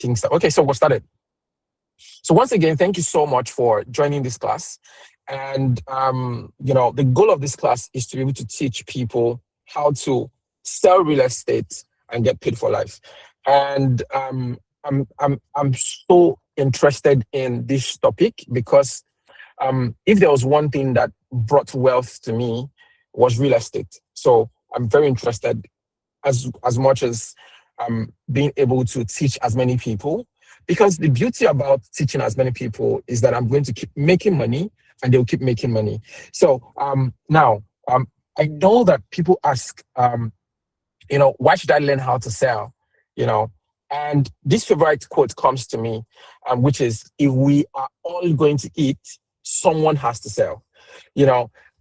things. Okay, so we'll start it. So once again, thank you so much for joining this class. And the goal of this class is to be able to teach people how to sell real estate and get paid for life. And I'm so interested in this topic because if there was one thing that brought wealth to me, was real estate. So I'm very interested as much as being able to teach as many people, because the beauty about teaching as many people is that I'm going to keep making money and they'll keep making money. So now I know that people ask, why should I learn how to sell? And this favorite quote comes to me, which is, if we are all going to eat, someone has to sell.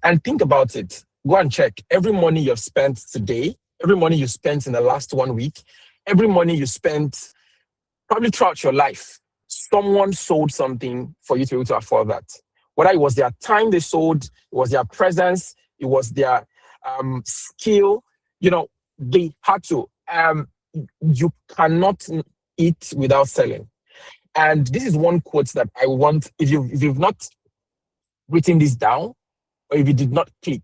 And think about it. Go and check every money you've spent today, every money you spent in the last 1 week, every money you spent probably throughout your life. Someone sold something for you to be able to afford that. Whether it was their time they sold, it was their presence, it was their skill, they had to. You cannot eat without selling. And this is one quote that I want, if you've not written this down, or if you did not click,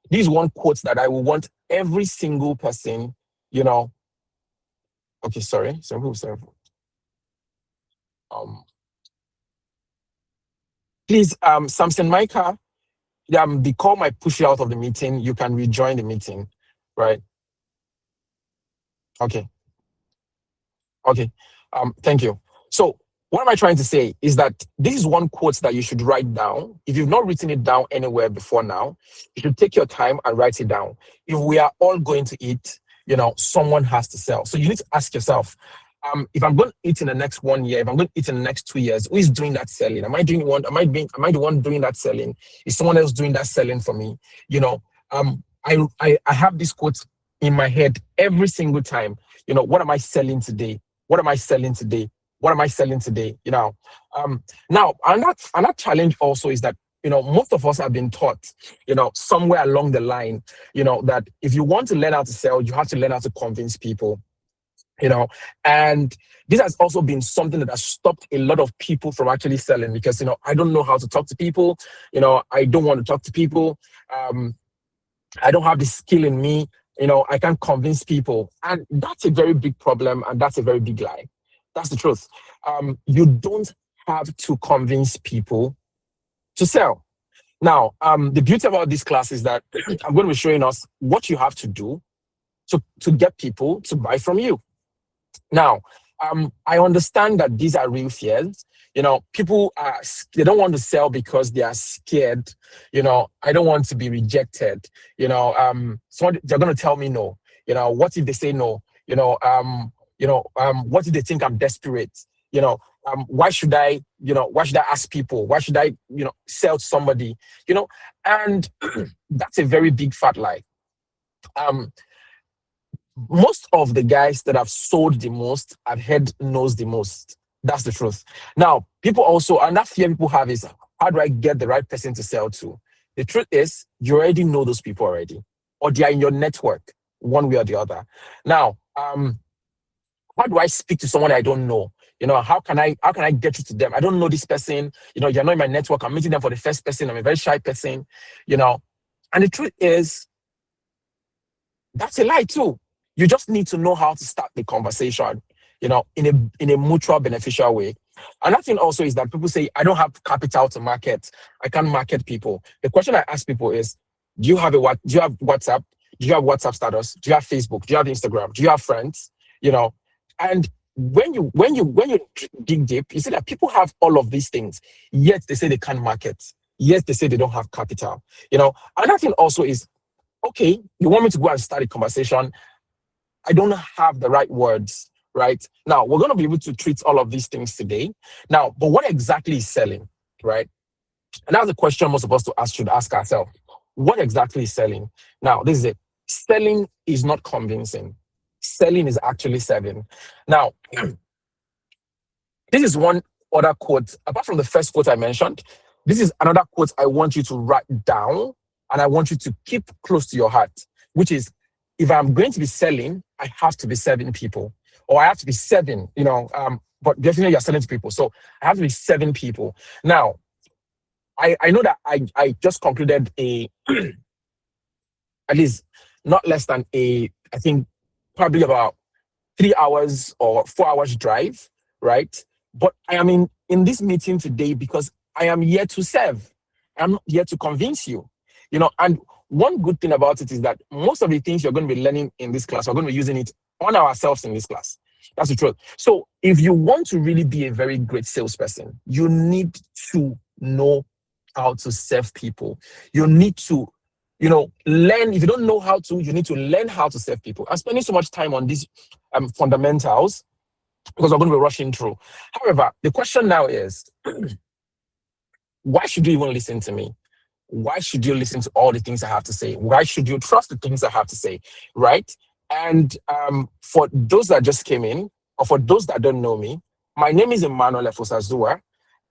this is one quote that I will want every single person, okay, sorry. Please, Samson Micah, the call might push you out of the meeting. You can rejoin the meeting, right? Okay. Thank you. So what am I trying to say is that this is one quote that you should write down. If you've not written it down anywhere before now, you should take your time and write it down. If we are all going to eat, someone has to sell. So you need to ask yourself, if I'm going to eat in the next 1 year, if I'm going to eat in the next 2 years, who is doing that selling? Am I the one doing that selling? Is someone else doing that selling for me? I have this quote in my head every single time. What am I selling today? What am I selling today? What am I selling today? Now, another challenge also is that, most of us have been taught, somewhere along the line, that if you want to learn how to sell, you have to learn how to convince people. And this has also been something that has stopped a lot of people from actually selling, because I don't know how to talk to people. I don't want to talk to people. I don't have the skill in me. I can't convince people, and that's a very big problem, and that's a very big lie. That's the truth. You don't have to convince people to sell. Now, the beauty about this class is that I'm going to be showing us what you have to do to get people to buy from you. Now, I understand that these are real fears. People they don't want to sell because they are scared. I don't want to be rejected. So they're going to tell me no. What if they say no? What if they think I'm desperate? Why should I ask people? Why should I, sell to somebody? And that's a very big fat lie. Most of the guys that have sold the most, I've heard knows the most. That's the truth. Now, people also, and that fear people have is, how do I get the right person to sell to? The truth is, you already know those people already, or they are in your network, one way or the other. Now, how do I speak to someone I don't know? How can I get you to them? I don't know this person. You're not in my network. I'm meeting them for the first person. I'm a very shy person. And the truth is, that's a lie too. You just need to know how to start the conversation, in a mutual beneficial way. Another thing also is that people say, I don't have capital to market. I can't market people. The question I ask people is, do you have WhatsApp? Do you have WhatsApp status? Do you have Facebook? Do you have Instagram? Do you have friends? And when you dig deep, you see that people have all of these things, yet they say they can't market. Yet they say they don't have capital. Another thing also is, okay, you want me to go and start a conversation. I don't have the right words, right? Now, we're going to be able to treat all of these things today. Now, but what exactly is selling, right? And that's the question most of us should ask ourselves. What exactly is selling? Now, this is it. Selling is not convincing. Selling is actually selling. Now, this is one other quote. Apart from the first quote I mentioned, this is another quote I want you to write down, and I want you to keep close to your heart, which is, if I'm going to be selling, I have to be serving people. or I have to be 7, but definitely you're selling to people. So I have to be 7 people. Now, I know that I just concluded at least not less than I think probably about 3 hours or 4 hours drive, right? But I am in this meeting today because I am here to serve. I'm not here to convince you, and one good thing about it is that most of the things you're going to be learning in this class, we're going to be using it on ourselves in this class. That's the truth. So if you want to really be a very great salesperson, you need to know how to serve people. You need to, learn. If you don't know how to, you need to learn how to serve people. I'm spending so much time on these fundamentals because we're going to be rushing through. However, the question now is, why should you even listen to me? Why should you listen to all the things I have to say? Why should you trust the things I have to say, right? And for those that just came in, or for those that don't know me, my name is Emmanuel Efosazua,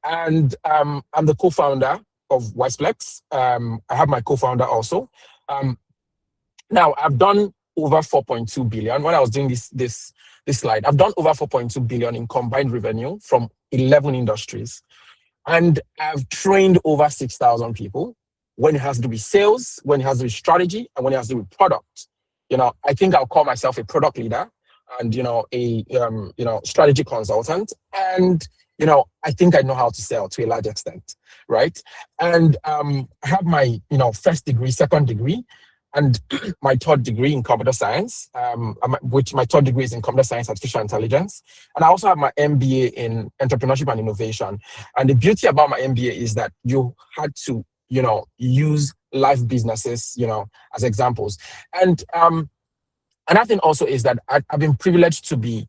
and I'm the co-founder of WyseFlex. I have my co-founder also. Now, I've done over 4.2 billion. When I was doing this slide, I've done over 4.2 billion in combined revenue from 11 industries. And I've trained over 6,000 people when it has to do with sales, when it has to do with strategy, and when it has to do with product. I think I'll call myself a product leader and, a strategy consultant. And, I think I know how to sell to a large extent, right? And I have my, first degree, second degree, and my third degree in computer science, which my third degree is in computer science, artificial intelligence. And I also have my MBA in entrepreneurship and innovation. And the beauty about my MBA is that you had to, use live businesses, as examples. And another thing also is that I've been privileged to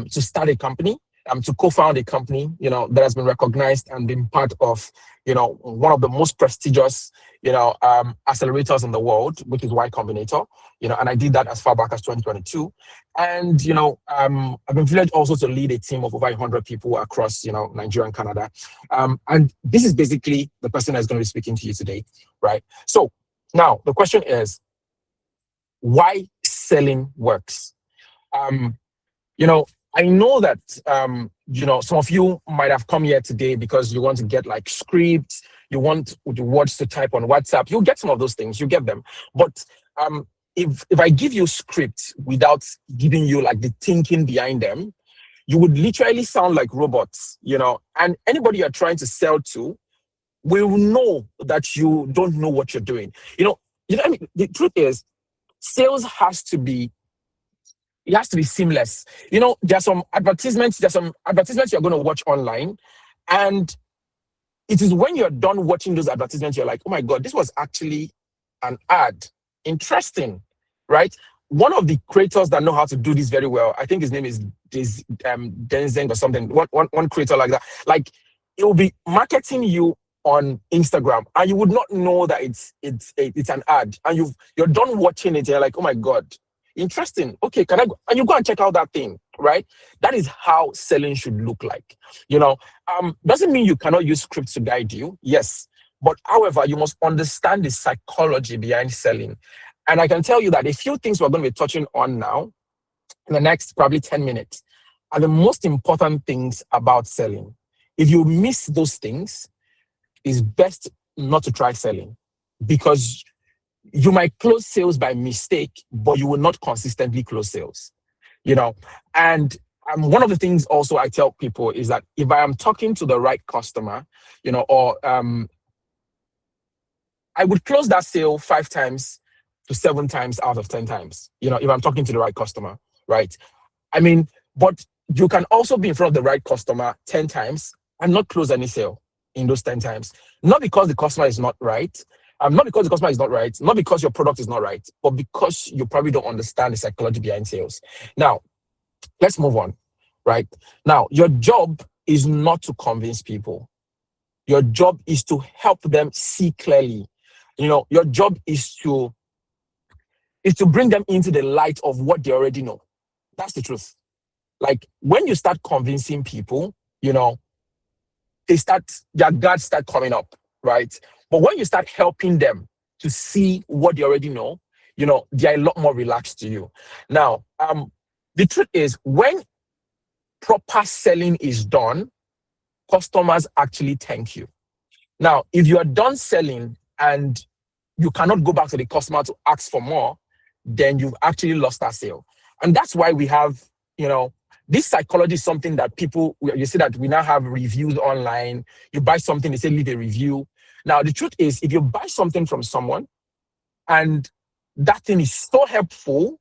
start a company, to co-found a company, that has been recognized and been part of, one of the most prestigious, accelerators in the world, which is Y Combinator, and I did that as far back as 2022. And, I've been privileged also to lead a team of over 100 people across, Nigeria and Canada. And this is basically the person that's going to be speaking to you today, right? So now the question is, why selling works? I know that some of you might have come here today because you want to get like scripts, you want the words to type on WhatsApp. You'll get some of those things, you get them. But if I give you scripts without giving you like the thinking behind them, you would literally sound like robots, and anybody you're trying to sell to will know that you don't know what you're doing. The truth is, sales has to be seamless. There's some advertisements you're going to watch online, and it is when you're done watching those advertisements, you're like, oh my God, this was actually an ad. Interesting, right? One of the creators that know how to do this very well, I think his name is Denzeng or something, one creator like that. Like, it will be marketing you on Instagram, and you would not know that it's an ad, and you're done watching it, and you're like, oh my God, interesting. Okay, can I go? And you go and check out that thing, right? That is how selling should look like. Doesn't mean you cannot use scripts to guide you. Yes. But however, you must understand the psychology behind selling. And I can tell you that a few things we're going to be touching on now in the next probably 10 minutes are the most important things about selling. If you miss those things, it's best not to try selling, because you might close sales by mistake, but you will not consistently close sales, And one of the things also I tell people is that if I am talking to the right customer, or I would close that sale 5 times to 7 times out of 10 times, if I'm talking to the right customer, right? But you can also be in front of the right customer 10 times and not close any sale in those 10 times. Not because the customer is not right, not because the customer is not right, not because your product is not right, but because you probably don't understand the psychology behind sales. Now, let's move on, right? Now, your job is not to convince people. Your job is to help them see clearly. Your job is to bring them into the light of what they already know. That's the truth. Like, when you start convincing people, their guards start coming up, right? But when you start helping them to see what they already know, they're a lot more relaxed to you. Now, The truth is, when proper selling is done, customers actually thank you. Now, if you are done selling and you cannot go back to the customer to ask for more, then you've actually lost that sale. And that's why we have, this psychology is something that you see that we now have reviews online. You buy something, they say leave a review. Now, the truth is, if you buy something from someone and that thing is so helpful,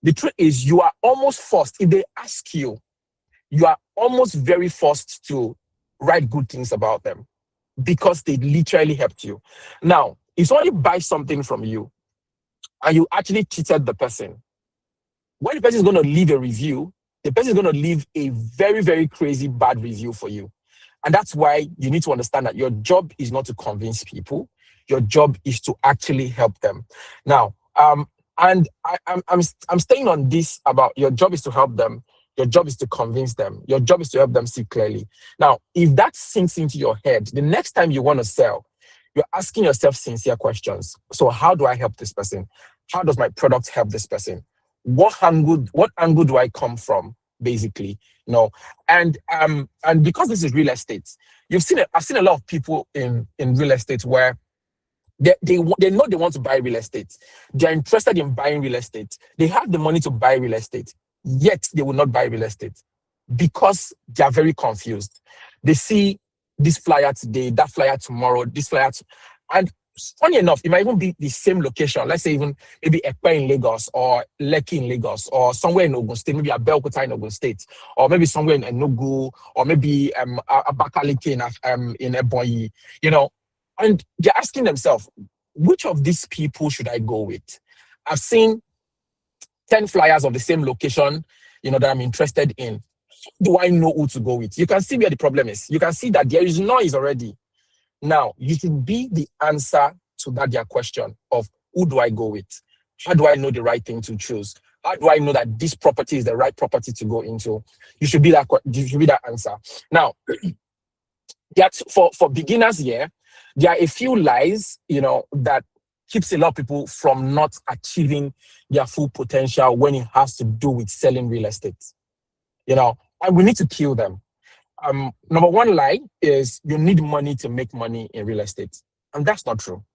the truth is you are almost forced. If they ask you, you are almost very forced to write good things about them because they literally helped you. Now, if somebody buys something from you and you actually cheated the person, when the person is going to leave a review, the person is going to leave a very, very crazy bad review for you. And that's why you need to understand that your job is not to convince people. Your job is to actually help them. Now, and I'm staying on this about your job is to help them. Your job is to convince them. Your job is to help them see clearly. Now, if that sinks into your head, the next time you want to sell, you're asking yourself sincere questions. So how do I help this person? How does my product help this person? What angle do I come from, basically? And because this is real estate, I've seen a lot of people in real estate where they know they want to buy real estate. They're interested in buying real estate. They have the money to buy real estate, yet they will not buy real estate because they are very confused. They see this flyer today, that flyer tomorrow, this flyer, and funny enough, it might even be the same location. Let's say even maybe Ekpe in Lagos or Lekki in Lagos or somewhere in Ogun State, maybe Abeokuta in Ogun State, or maybe somewhere in Enugu, or maybe Abakaliki in Ebonyi, and they're asking themselves, which of these people should I go with? I've seen 10 flyers of the same location, that I'm interested in. Do I know who to go with? You can see where the problem is. You can see that there is noise already. Now, you should be the answer to their question of who do I go with? How do I know the right thing to choose? How do I know that this property is the right property to go into? You should be that answer. Now, for beginners here, there are a few lies, that keeps a lot of people from not achieving their full potential when it has to do with selling real estate. And we need to kill them. Number one lie is you need money to make money in real estate. And that's not true.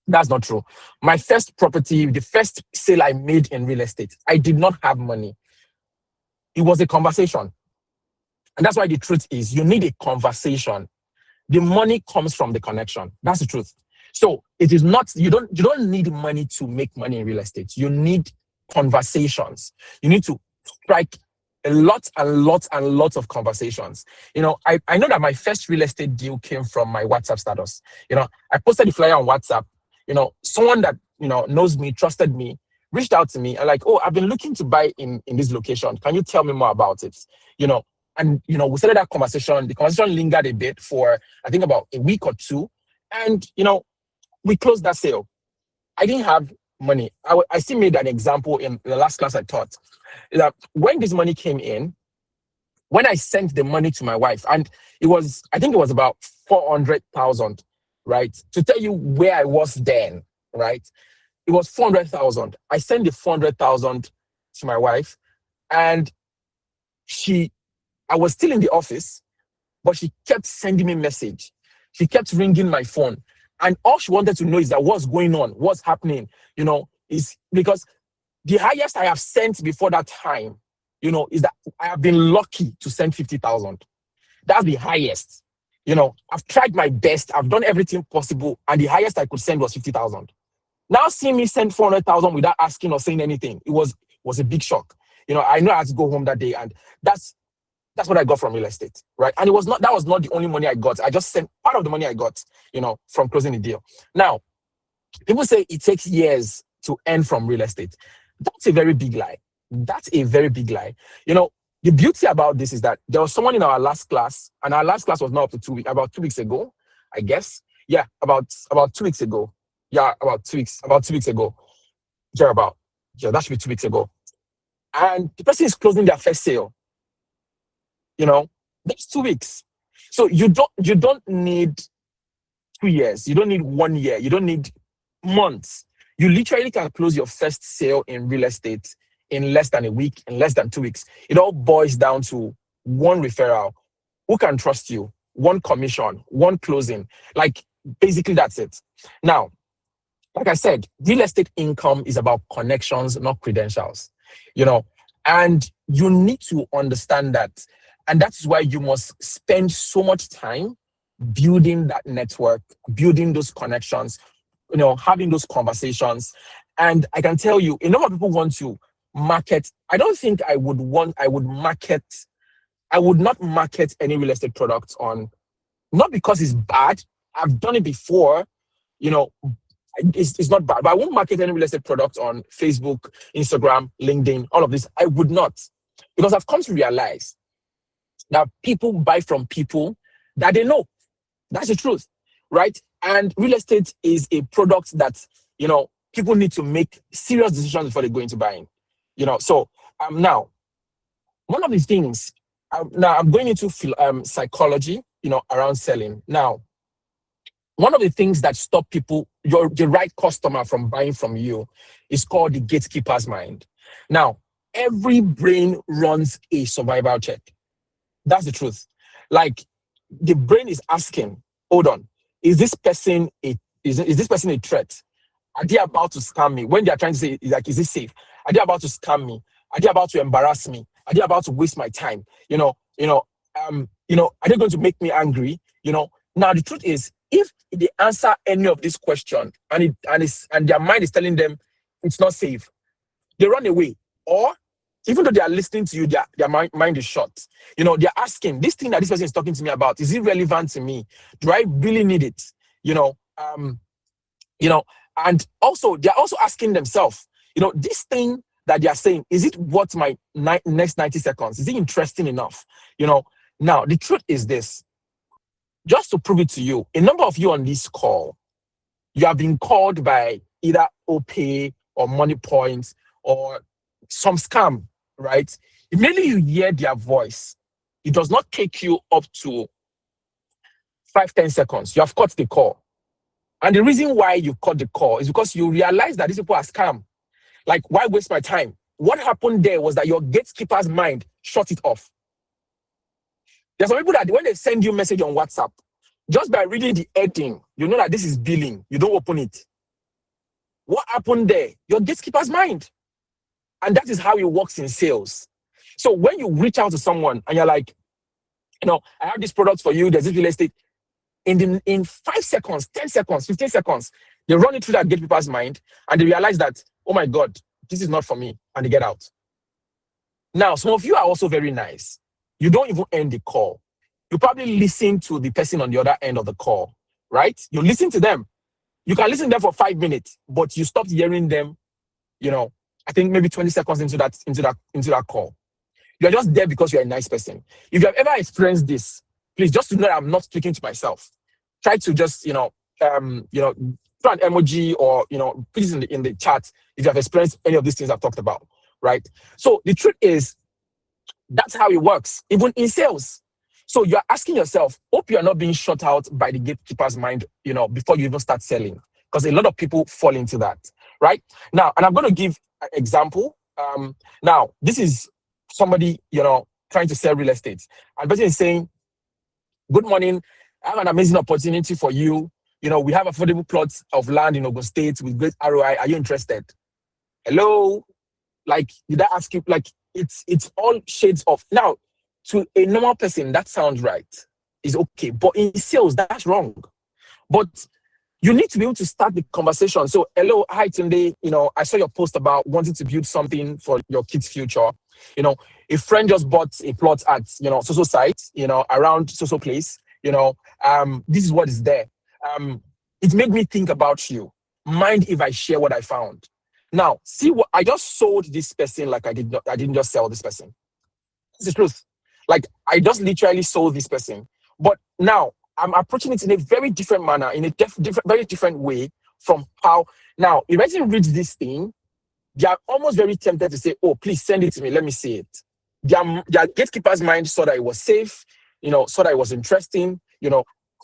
That's not true. My first property, the first sale I made in real estate, I did not have money. It was a conversation. And that's why the truth is you need a conversation. The money comes from the connection. That's the truth. So it is not, you don't need money to make money in real estate. You need conversations. You need to strike a lot of conversations. I know that my first real estate deal came from my WhatsApp status. I posted the flyer on WhatsApp. Someone that, knows me, trusted me, reached out to me and like, oh, I've been looking to buy in this location. Can you tell me more about it? And we started that conversation. The conversation lingered a bit for, I think, about a week or two. And, we closed that sale. I didn't have money. I still made an example in the last class I taught. That when this money came in, when I sent the money to my wife, and I think it was about 400,000, right? To tell you where I was then, right? It was 400,000. I sent the 400,000 to my wife, and I was still in the office, but she kept sending me message. She kept ringing my phone. And all she wanted to know is that what's going on, what's happening, is because the highest I have sent before that time, is that I have been lucky to send 50,000. That's the highest. I've tried my best. I've done everything possible. And the highest I could send was 50,000. Now seeing me send 400,000 without asking or saying anything, it was a big shock. I know I had to go home that day, and that's what I got from real estate, right? And that was not the only money I got. I just sent part of the money I got, from closing the deal. Now, people say it takes years to earn from real estate. That's a very big lie. That's a very big lie. The beauty about this is that there was someone in our last class, and our last class was not up to 2 weeks, about 2 weeks ago, I guess. Yeah, about 2 weeks ago. Yeah, about 2 weeks ago. Yeah, that should be 2 weeks ago. And the person is closing their first sale. That's 2 weeks. So you don't need 2 years. You don't need 1 year. You don't need months. You literally can close your first sale in real estate in less than a week, in less than 2 weeks. It all boils down to one referral. Who can trust you? One commission, one closing. Like, basically, that's it. Now, like I said, real estate income is about connections, not credentials, you know, and you need to understand that. And that's why you must spend so much time building that network, building those connections, having those conversations. And I can tell you, a lot of people want to market. I don't think I would not market any real estate products on, not because it's bad. I've done it before, you know, it's not bad, but I won't market any real estate product on Facebook, Instagram, LinkedIn, all of this. I would not, because I've come to realize that people buy from people that they know. That's the truth, right? And real estate is a product that, people need to make serious decisions before they go into buying. So now, one of the things, now I'm going into psychology, around selling. Now, one of the things that stop people, the right customer, from buying from you is called the gatekeeper's mind. Now, every brain runs a survival check. That's the truth. Like, the brain is asking, hold on, is this person a threat? Are they about to scam me? When they are trying to say, like, is this safe? Are they about to scam me? Are they about to embarrass me? Are they about to waste my time? Are they going to make me angry? Now the truth is, if they answer any of these questions and their mind is telling them it's not safe, they run away. Or even though they are listening to you, their mind is shut. They're asking, this thing that this person is talking to me about, is it relevant to me? Do I really need it? And also they're also asking themselves, this thing that they are saying, is it worth my next 90 seconds? Is it interesting enough? Now the truth is this, just to prove it to you, a number of you on this call, you have been called by either OPay or Money Points or some scam, right? Immediately you hear their voice, it does not take you up to 5-10 seconds. You have cut the call. And the reason why you cut the call is because you realize that these people are scam. Like, why waste my time? What happened there was that your gatekeeper's mind shut it off. There's some people that when they send you a message on WhatsApp, just by reading the heading, you know that this is billing. You don't open it. What happened there? Your gatekeeper's mind. And that is how it works in sales. So when you reach out to someone and you're like, I have this product for you, there's this real estate, in 5 seconds, 10 seconds, 15 seconds, they run it through that gatekeeper's mind and they realize that, oh my God, this is not for me, and they get out. Now, some of you are also very nice. You don't even end the call. You probably listen to the person on the other end of the call, right? You listen to them. You can listen to them for 5 minutes, but you stopped hearing them, I think maybe 20 seconds into that call. You're just there because you're a nice person. If you have ever experienced this, please, just to know that I'm not speaking to myself, try to just, throw an emoji or, please in the chat if you have experienced any of these things I've talked about, right? So the truth is, that's how it works, even in sales. So you're asking yourself, hope you're not being shut out by the gatekeeper's mind, before you even start selling, because a lot of people fall into that, right? Now, and I'm going to give an example. Now, this is somebody, trying to sell real estate. And the person is saying, good morning, I have an amazing opportunity for you. We have affordable plots of land in Ogun State with great ROI. Are you interested? Hello? Like, did I ask you? Like, it's all shades of. Now, to a normal person, that sounds right. It's okay. But in sales, that's wrong. But you need to be able to start the conversation. So, hello, hi, Tunde. I saw your post about wanting to build something for your kids' future. A friend just bought a plot at, so site, around so place, this is what is there. It made me think about you. Mind if I share what I found? Now, see what I just sold this person. Like I didn't just sell this person. It's the truth. Like, I just literally sold this person. But now I'm approaching it in a very different manner, in a very different way from how. Now, if I didn't read this thing, they are almost very tempted to say, oh, please send it to me. Let me see it. Their gatekeeper's mind saw that it was safe, saw that it was interesting,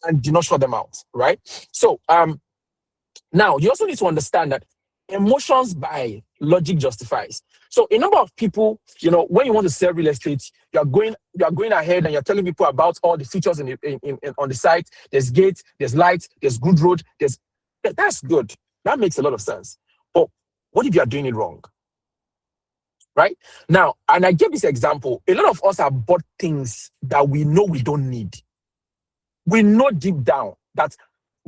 and did not shut them out, right? So now you also need to understand that emotions buy, logic justifies. So a number of people, when you want to sell real estate, you are going ahead and you're telling people about all the features on the site. There's gates, there's lights, there's good road, that's good. That makes a lot of sense. But what if you are doing it wrong? Right? Now, and I gave this example, a lot of us have bought things that we know we don't need. We know deep down that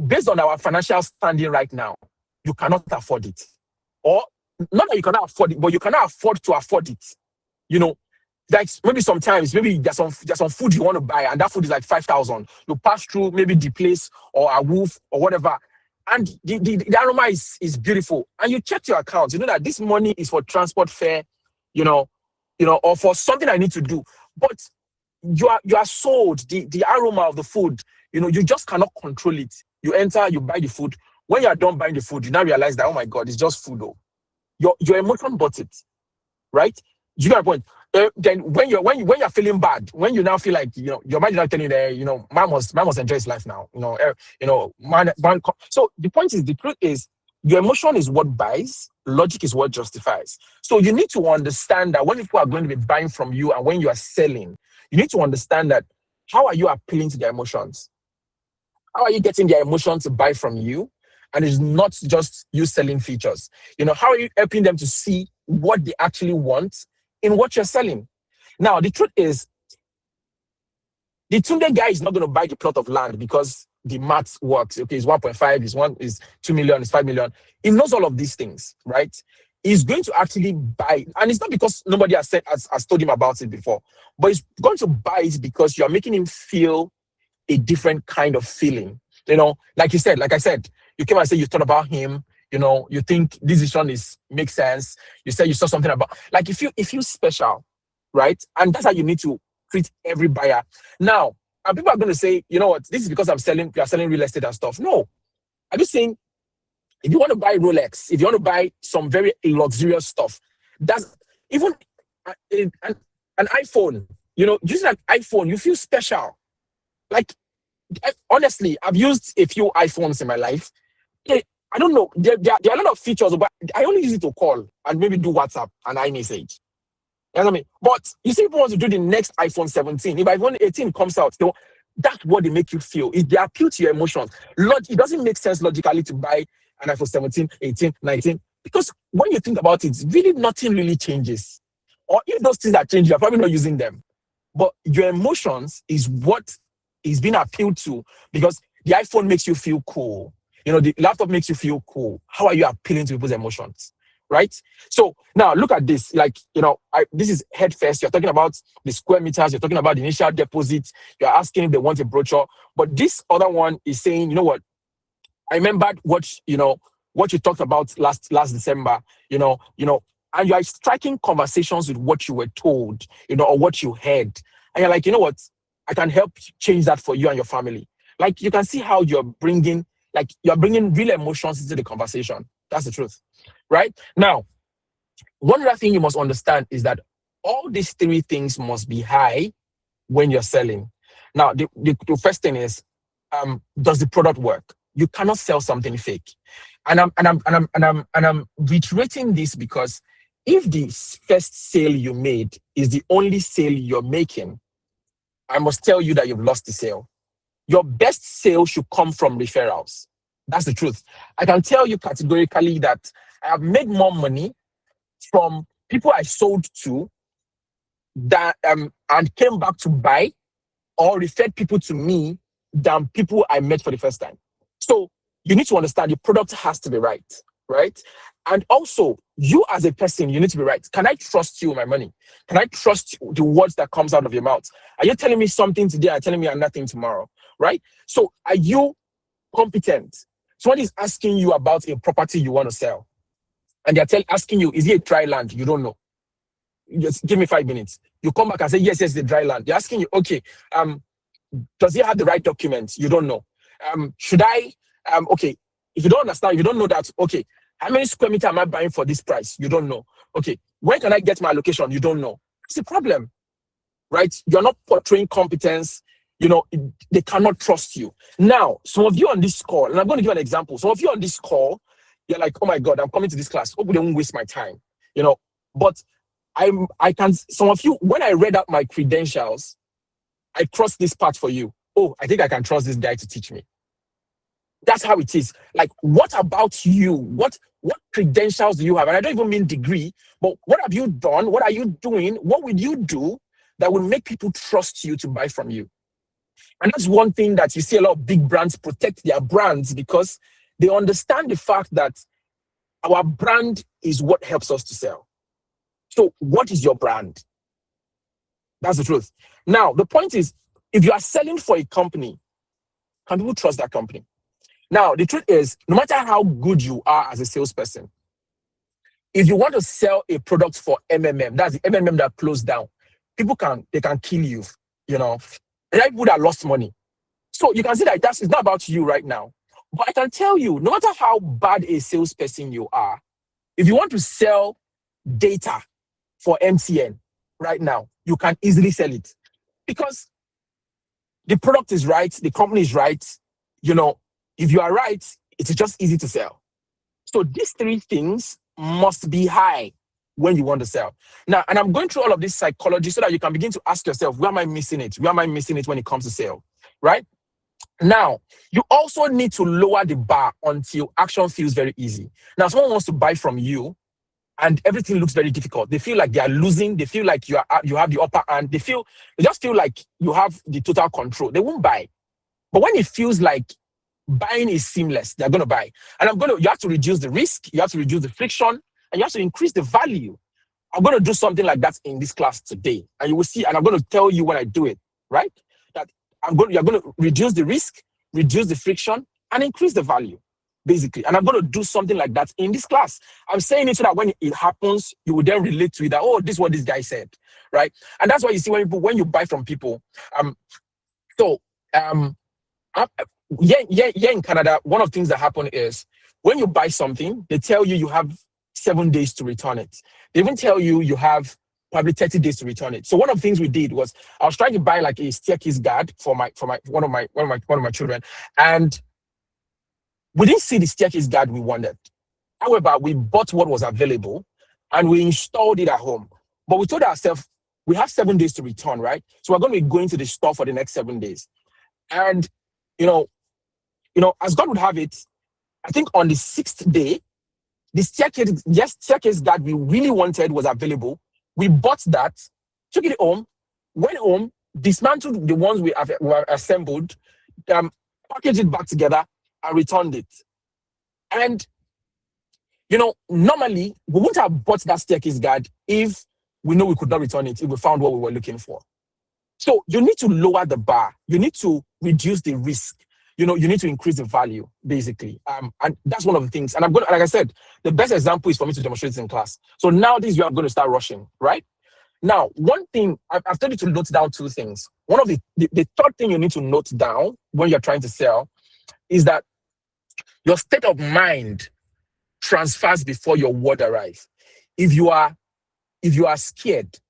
based on our financial standing right now, you cannot afford it. Or not that you cannot afford it, but you cannot afford to afford it. Like maybe sometimes, maybe there's some food you want to buy, and that food is like 5,000. You pass through maybe the place or a wolf or whatever, and the aroma is beautiful. And you check your account, you know that this money is for transport fare, or for something I need to do. But you are sold the aroma of the food. You just cannot control it. You enter, you buy the food. When you are done buying the food, you now realize that, oh my God, it's just food though. Your emotion bought it, right? You got a point. Then when you're feeling bad, when you now feel like your mind is not telling you, man must enjoy his life now. Man. So the point is, the truth is, your emotion is what buys, logic is what justifies. So you need to understand that when people are going to be buying from you and when you are selling, you need to understand that how are you appealing to their emotions? How are you getting their emotion to buy from you? And it's not just you selling features. How are you helping them to see what they actually want in what you're selling? Now, the truth is, the Tunde guy is not going to buy the plot of land because the maths works. Okay, it's 1.5, is 2 million, is 5 million. He knows all of these things, right? He's going to actually buy, and it's not because nobody has told him about it before, but he's going to buy it because you're making him feel a different kind of feeling. Like I said, you came and said you thought about him, you think this decision makes sense. You said you saw something about, like, if you special, right? And that's how you need to treat every buyer. Now, and people are going to say, you know what, this is because you are selling real estate and stuff. No. I'm just saying, if you want to buy Rolex, if you want to buy some very luxurious stuff, that's even an iPhone, using an iPhone, you feel special. Like, honestly, I've used a few iPhones in my life. I don't know. There are a lot of features, but I only use it to call and maybe do WhatsApp and iMessage. You know what I mean? But you see, people want to do the next iPhone 17. If iPhone 18 comes out, that's what they make you feel. They appeal to your emotions. It doesn't make sense logically to buy an iPhone 17, 18, 19. Because when you think about it, really nothing really changes. Or if those things are changing, you're probably not using them. But your emotions is what is being appealed to, because the iPhone makes you feel cool. The laptop makes you feel cool. How are you appealing to people's emotions? Right? So now look at this. Like, this is head first. You're talking about the square meters. You're talking about the initial deposit. You're asking if they want a brochure. But this other one is saying, you know what? I remembered what you talked about last December, and you are striking conversations with what you were told, or what you heard. And you're like, you know what? I can help change that for you and your family. Like, you can see how you're bringing real emotions into the conversation. That's the truth, right? Now, one other thing you must understand is that all these three things must be high when you're selling. Now, the first thing is, does the product work? You cannot sell something fake. And I'm reiterating this because if the first sale you made is the only sale you're making, I must tell you that you've lost the sale. Your best sale should come from referrals. That's the truth. I can tell you categorically that I have made more money from people I sold to that and came back to buy or referred people to me than people I met for the first time. So you need to understand the product has to be right? And also, you as a person, you need to be right. Can I trust you with my money? Can I trust the words that comes out of your mouth? Are you telling me something today and telling me nothing tomorrow, right? So are you competent? Someone is asking you about a property you want to sell, and they're asking you, is it a dry land? You don't know. Just give me 5 minutes. You come back and say, yes, it's a dry land. They're asking you, okay, does it have the right documents? You don't know. Should I, okay, if you don't understand, if you don't know that, okay, how many square meters am I buying for this price? You don't know. Okay, when can I get my allocation? You don't know. It's a problem, right? You're not portraying competence. They cannot trust you. Now, some of you on this call, and I'm going to give an example. Some of you on this call, You're like, oh my God, I'm coming to this class. Hope they won't waste my time. But I can, some of you, when I read out my credentials, I crossed this part for you. Oh, I think I can trust this guy to teach me. That's how it is. Like, what about you? What credentials do you have? And I don't even mean degree, but what have you done? What are you doing? What will you do that will make people trust you to buy from you? And that's one thing that you see a lot of big brands protect their brands, because they understand the fact that our brand is what helps us to sell. So what is your brand? That's the truth. Now, the point is, if you are selling for a company, can people trust that company? Now, the truth is, no matter how good you are as a salesperson, if you want to sell a product for MMM, that's the MMM that closed down, people can kill you, There are people that lost money. So you can see that it's not about you right now. But I can tell you, no matter how bad a salesperson you are, if you want to sell data for MTN right now, you can easily sell it, because the product is right, the company is right. If you are right, it's just easy to sell. So these three things must be high when you want to sell. Now, and I'm going through all of this psychology so that you can begin to ask yourself, where am I missing it? Where am I missing it when it comes to sale? Right? Now, you also need to lower the bar until action feels very easy. Now, someone wants to buy from you and everything looks very difficult. They feel like they are losing. They feel like you have the upper hand. They just feel like you have the total control. They won't buy. But when it feels like buying is seamless, they're going to buy. And you have to reduce the risk, you have to reduce the friction, and you have to increase the value. I'm going to do something like that in this class today. And you will see, and I'm going to tell you when I do it, right? That you're going to reduce the risk, reduce the friction, and increase the value, basically. And I'm going to do something like that in this class. I'm saying it so that when it happens, you will then relate to it, that, oh, this is what this guy said, right? And that's why you see when you buy from people. In Canada, one of the things that happen is when you buy something, they tell you have 7 days to return it. They even tell you have probably 30 days to return it. So one of the things we did was I was trying to buy like a staircase guard for one of my children, and we didn't see the staircase guard we wanted. However, we bought what was available and we installed it at home. But we told ourselves we have 7 days to return, right? So we're going to be going to the store for the next 7 days. And as God would have it, I think on the 6th day, the staircase guard we really wanted was available. We bought that, took it home, went home, dismantled the ones we have assembled, packaged it back together, and returned it. And, normally, we wouldn't have bought that staircase guard if we know we could not return it, if we found what we were looking for. So you need to lower the bar. You need to reduce the risk. You need to increase the value, basically. And that's one of the things. And like I said, the best example is for me to demonstrate in class. So now this is where I'm going to start rushing, right? Now, one thing, I've told you to note down 2 things. One of the third thing you need to note down when you're trying to sell is that your state of mind transfers before your word arrives. If you are scared,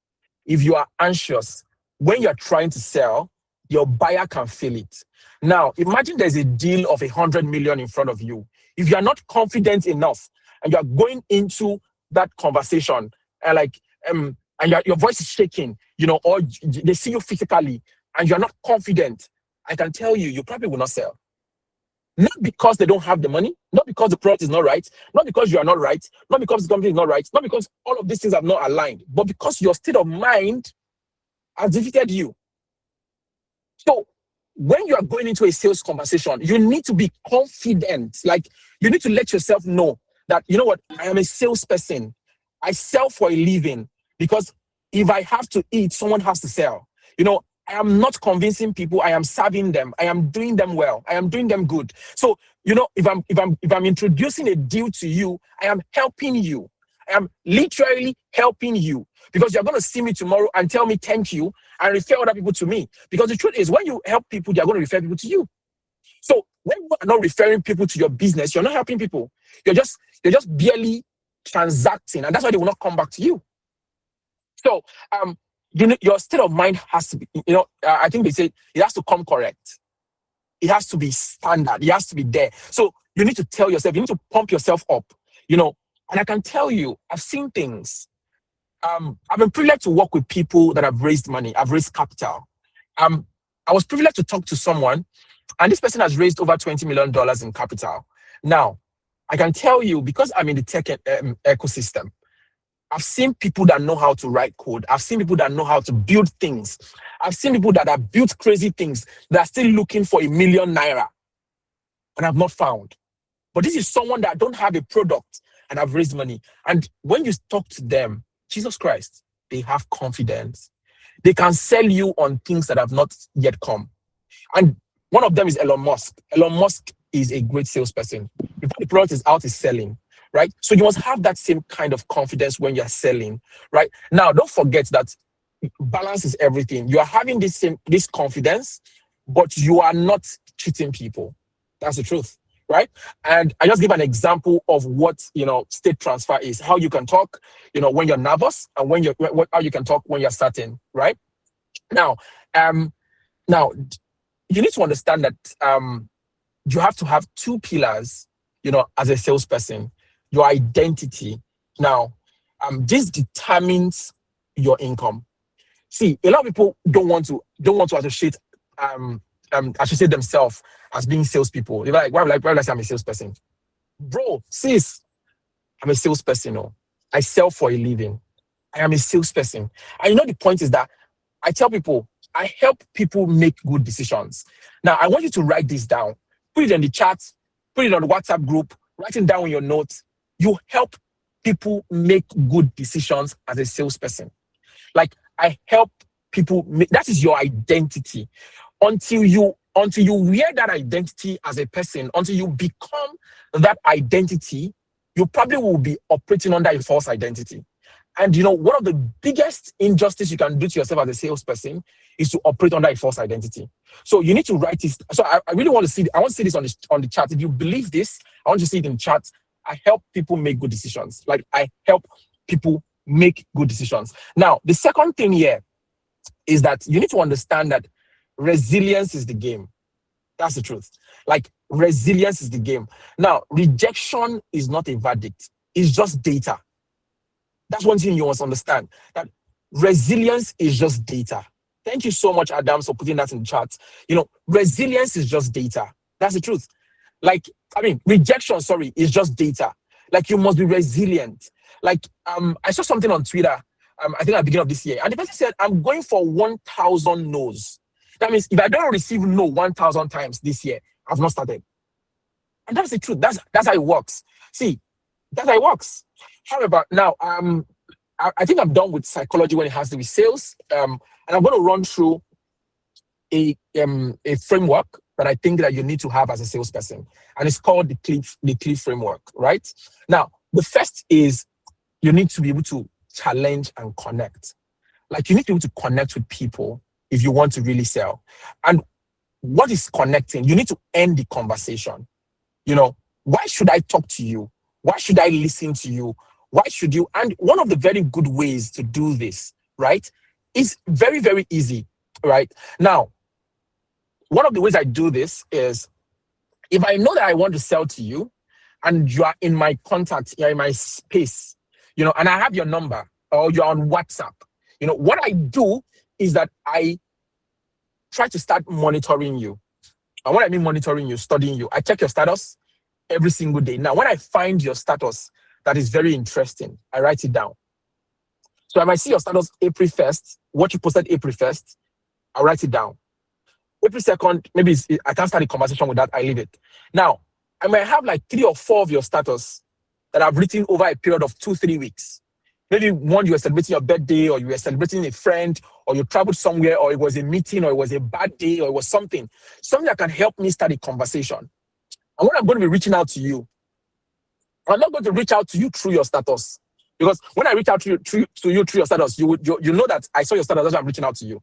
if you are anxious, when you're trying to sell, your buyer can feel it. Now, imagine there's a deal of 100 million in front of you. If you are not confident enough and you are going into that conversation and your voice is shaking, or they see you physically and you're not confident, I can tell you probably will not sell. Not because they don't have the money, not because the product is not right, not because you are not right, not because the company is not right, not because all of these things have not aligned, but because your state of mind has defeated you. So when you are going into a sales conversation, you need to be confident. Like, you need to let yourself know that, you know what, I am a salesperson. I sell for a living, because if I have to eat, someone has to sell. I am not convincing people. I am serving them. I am doing them well. I am doing them good. So, if I'm introducing a deal to you, I am helping you. I am literally helping you, because you're going to see me tomorrow and tell me thank you and refer other people to me. Because the truth is, when you help people, they're going to refer people to you. So when you are not referring people to your business, you're not helping people. You're just barely transacting, and that's why they will not come back to you. So, your state of mind has to be, I think they say it has to come correct. it has to be standard. It has to be there. So you need to tell yourself, you need to pump yourself up, you know. And I can tell you, I've seen things. I've been privileged to work with people that have raised money. I've raised capital. I was privileged to talk to someone, and this person has raised over $20 million in capital. Now, I can tell you, because I'm in the tech ecosystem, I've seen people that know how to write code. I've seen people that know how to build things. I've seen people that have built crazy things that are still looking for ₦1,000,000 and have not found. But this is someone that don't have a product and have raised money. And when you talk to them, Jesus Christ, they have confidence. They can sell you on things that have not yet come. And one of them is Elon Musk. Elon Musk is a great salesperson. Before the product is out, is selling, right? So you must have that same kind of confidence when you're selling, right? Now, don't forget that balance is everything. You are having this confidence, but you are not cheating people. That's the truth, right? And I just give an example of what, state transfer is, how you can talk, when you're nervous, and how you can talk when you're certain, right? Now, you need to understand that you have to have two pillars, as a salesperson. Your identity. Now, this determines your income. See, a lot of people don't want to associate themselves as being salespeople. They're like, why would I say I'm a salesperson? Bro, sis, I'm a salesperson. I sell for a living. I am a salesperson. And the point is that I tell people, I help people make good decisions. Now, I want you to write this down. Put it in the chat, put it on the WhatsApp group, write it down in your notes. You help people make good decisions as a salesperson. Like, I help people make, that is your identity. Until you wear that identity as a person, until you become that identity, you probably will be operating under a false identity. And one of the biggest injustice you can do to yourself as a salesperson is to operate under a false identity. So you need to write this. So I really want to see. I want to see this on the chat. If you believe this, I want you to see it in the chat. I help people make good decisions. Like, I help people make good decisions. Now, the second thing here is that you need to understand that resilience is the game. That's the truth. Like, resilience is the game. Now, rejection is not a verdict. It's just data. That's one thing you must understand, that resilience is just data. Thank you so much, Adams, for putting that in the chat. Resilience is just data. That's the truth. Rejection, is just data. Like, you must be resilient. Like, I saw something on Twitter, I think at the beginning of this year, and the person said, I'm going for 1,000 no's. That means if I don't receive no 1,000 times this year, I've not started. And that's the truth. That's how it works. See, that's how it works. However, now, I think I'm done with psychology when it has to do with sales. And I'm going to run through a framework that I think that you need to have as a salesperson. And it's called the CLIF framework, right? Now, the first is you need to be able to challenge and connect. Like, you need to be able to connect with people if you want to really sell. And what is connecting? You need to end the conversation. Why should I talk to you? Why should I listen to you? Why should you? And one of the very good ways to do this, right, is very, very easy, right? Now, one of the ways I do this is, if I know that I want to sell to you and you are in my contact, you're in my space, and I have your number, or you're on WhatsApp, what I do is that I try to start monitoring you. And what I mean monitoring you, studying you, I check your status every single day. Now, when I find your status that is very interesting, I write it down. So I might see your status April 1st, what you posted April 1st, I write it down. April 2nd, maybe I can't start a conversation with that, I leave it. Now, I might have like 3 or 4 of your status that I've written over a period of 2-3 weeks. Maybe one, you were celebrating your birthday, or you were celebrating a friend, or you traveled somewhere, or it was a meeting, or it was a bad day, or it was something that can help me start a conversation. And when I'm going to be reaching out to you, I'm not going to reach out to you through your status. Because when I reach out to you through your status, you know that I saw your status, that's why I'm reaching out to you.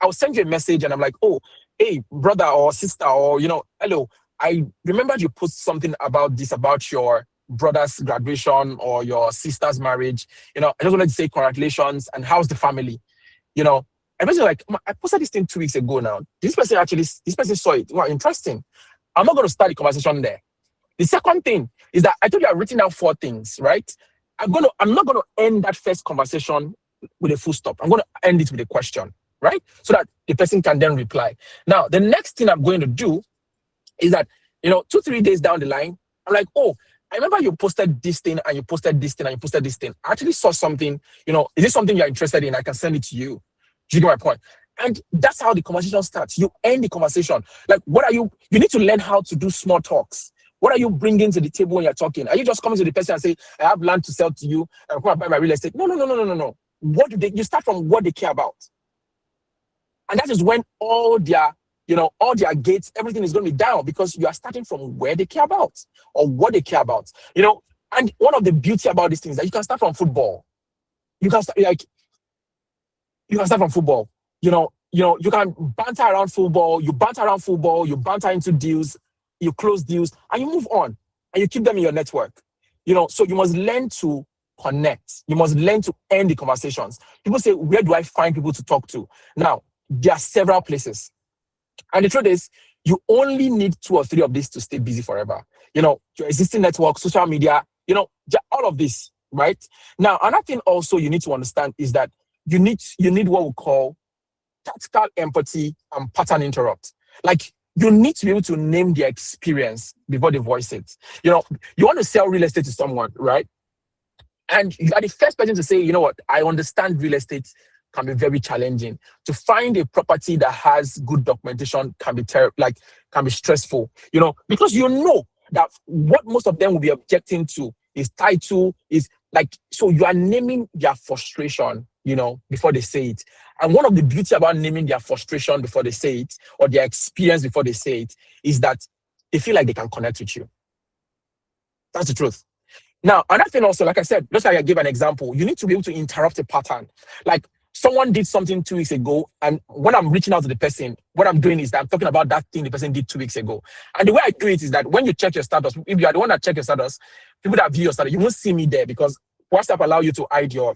I'll send you a message and I'm like, oh, hey, brother or sister, or, hello, I remembered you post something about this, about your brother's graduation or your sister's marriage. I just wanted to say congratulations, and how's the family? I And person like, I posted this thing 2 weeks ago now. This person saw it. Wow, interesting. I'm not going to start the conversation there. The second thing is that I told you I've written down 4 things, right? I'm not going to end that first conversation with a full stop. I'm going to end it with a question, right? So that the person can then reply. Now, the next thing I'm going to do is that, 2-3 days down the line, I'm like, oh, I remember you posted this thing and you posted this thing and you posted this thing. I actually saw something, is this something you're interested in? I can send it to you. Do you get my point? And that's how the conversation starts. You end the conversation. Like, you need to learn how to do small talks. What are you bringing to the table when you're talking? Are you just coming to the person and say, I have land to sell to you and come and buy my real estate? No. You start from what they care about. And that is when all their gates, everything is going to be down because you are starting from where they care about or what they care about. And one of the beauty about these things is that you can start from football. You can start from football. You can banter around football, you banter into deals, you close deals, and you move on, and you keep them in your network. So you must learn to connect. You must learn to end the conversations. People say, where do I find people to talk to? Now, there are several places. And the truth is, you only need 2 or 3 of these to stay busy forever. Your existing network, social media, all of this, right? Now, another thing also you need to understand is that you need what we call tactical empathy and pattern interrupt. Like, you need to be able to name their experience before they voice it. You want to sell real estate to someone, right? And you are the first person to say, you know what, I understand real estate can be very challenging. To find a property that has good documentation can be can be stressful, because that what most of them will be objecting to is title, so you are naming their frustration, before they say it. And one of the beauty about naming their frustration before they say it, or their experience before they say it, is that they feel like they can connect with you. That's the truth. Now, another thing also, like I said, just like I gave an example, you need to be able to interrupt a pattern. Like, someone did something 2 weeks ago, and when I'm reaching out to the person, what I'm doing is that I'm talking about that thing the person did 2 weeks ago. And the way I do it is that when you check your status, if you are the one that check your status, people that view your status, you won't see me there because WhatsApp allow you to hide your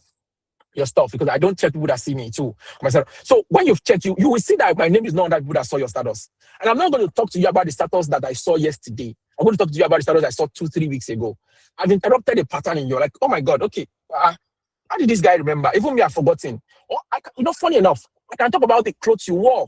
stuff, because I don't check people that see me too. Myself. So when you've checked, you will see that my name is not on that people that saw your status. And I'm not going to talk to you about the status that I saw yesterday. I'm going to talk to you about the status I saw 2-3 weeks ago. I've interrupted a pattern in you. Like, oh my God, okay. How did this guy remember? Even me, I've forgotten. Or funny enough, I can talk about the clothes you wore.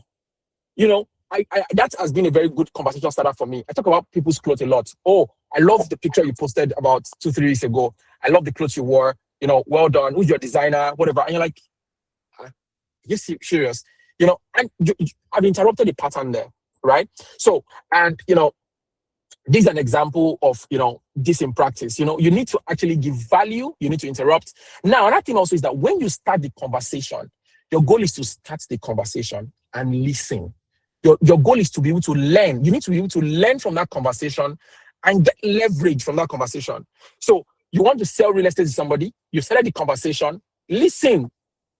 That has been a very good conversation starter for me. I talk about people's clothes a lot. Oh, I love the picture you posted about 2-3 weeks ago. I love the clothes you wore. Well done. Who's your designer? Whatever. And you're like, you're serious. And I've interrupted the pattern there, right? So, and this is an example of this in practice. You need to actually give value. You need to interrupt. Now, another thing also is that when you start the conversation, your goal is to start the conversation and listen. Your goal is to be able to learn. You need to be able to learn from that conversation and get leverage from that conversation. So you want to sell real estate to somebody, you started the conversation, listen.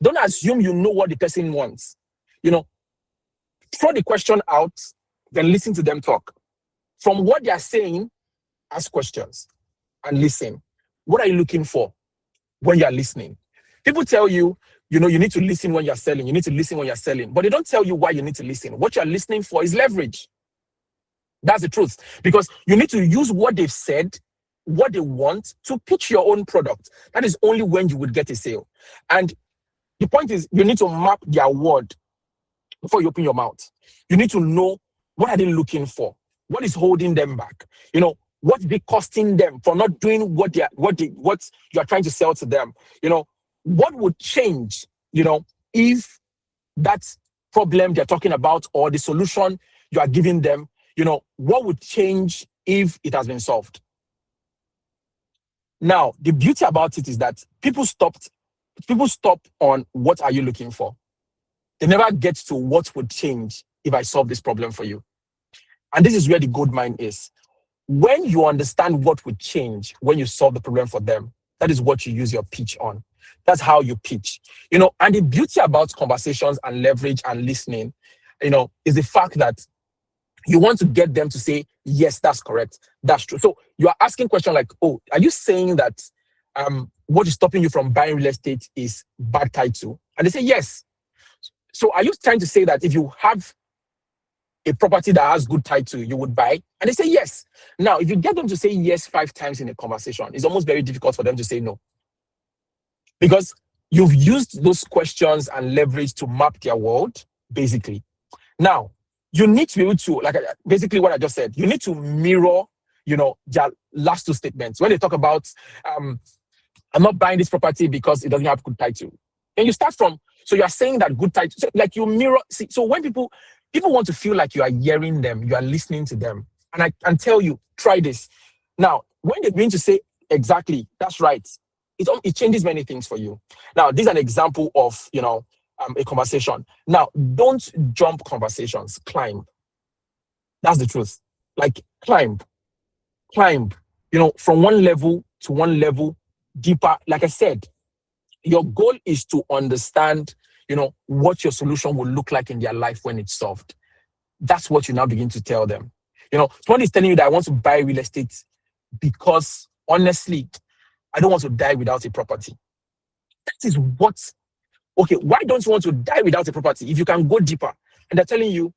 Don't assume you know what the person wants. Throw the question out, then listen to them talk. From what they are saying, ask questions and listen. What are you looking for when you are listening? People tell you, you need to listen when you're selling. You need to listen when you're selling. But they don't tell you why you need to listen. What you're listening for is leverage. That's the truth. Because you need to use what they've said, what they want, to pitch your own product. That is only when you would get a sale. And the point is, you need to map their word before you open your mouth. You need to know, what are they looking for? What is holding them back? What's it costing them for not doing what you are trying to sell to them? What would change, if that problem they're talking about or the solution you are giving them, what would change if it has been solved? Now, the beauty about it is that people stop on what are you looking for. They never get to what would change if I solve this problem for you. And this is where the gold mine is. When you understand what would change when you solve the problem for them, that is what you use your pitch on. That's how you pitch. And the beauty about conversations and leverage and listening, is the fact that you want to get them to say, yes, that's correct. That's true. So you are asking questions like, oh, are you saying that what is stopping you from buying real estate is bad title? And they say, yes. So are you trying to say that if you have a property that has good title, you would buy? And they say yes. Now, if you get them to say yes 5 times in a conversation, it's almost very difficult for them to say no. Because you've used those questions and leverage to map their world, basically. Now, you need to be able to, like basically what I just said, you need to mirror, their last 2 statements. When they talk about, I'm not buying this property because it doesn't have good title. And you start from, so you are saying that good title, so like you mirror, see, so when people want to feel like you are hearing them, you are listening to them. And I can tell you, try this. Now, when they're going to say, exactly, that's right, it changes many things for you. Now, this is an example of, a conversation. Now, don't jump conversations, climb. That's the truth. Like, climb, from one level to one level deeper. Like I said, your goal is to understand, what your solution will look like in their life when it's solved. That's what you now begin to tell them. Someone is telling you that I want to buy real estate because, honestly, I don't want to die without a property. That is what, okay, why don't you want to die without a property if you can go deeper? And they're telling you,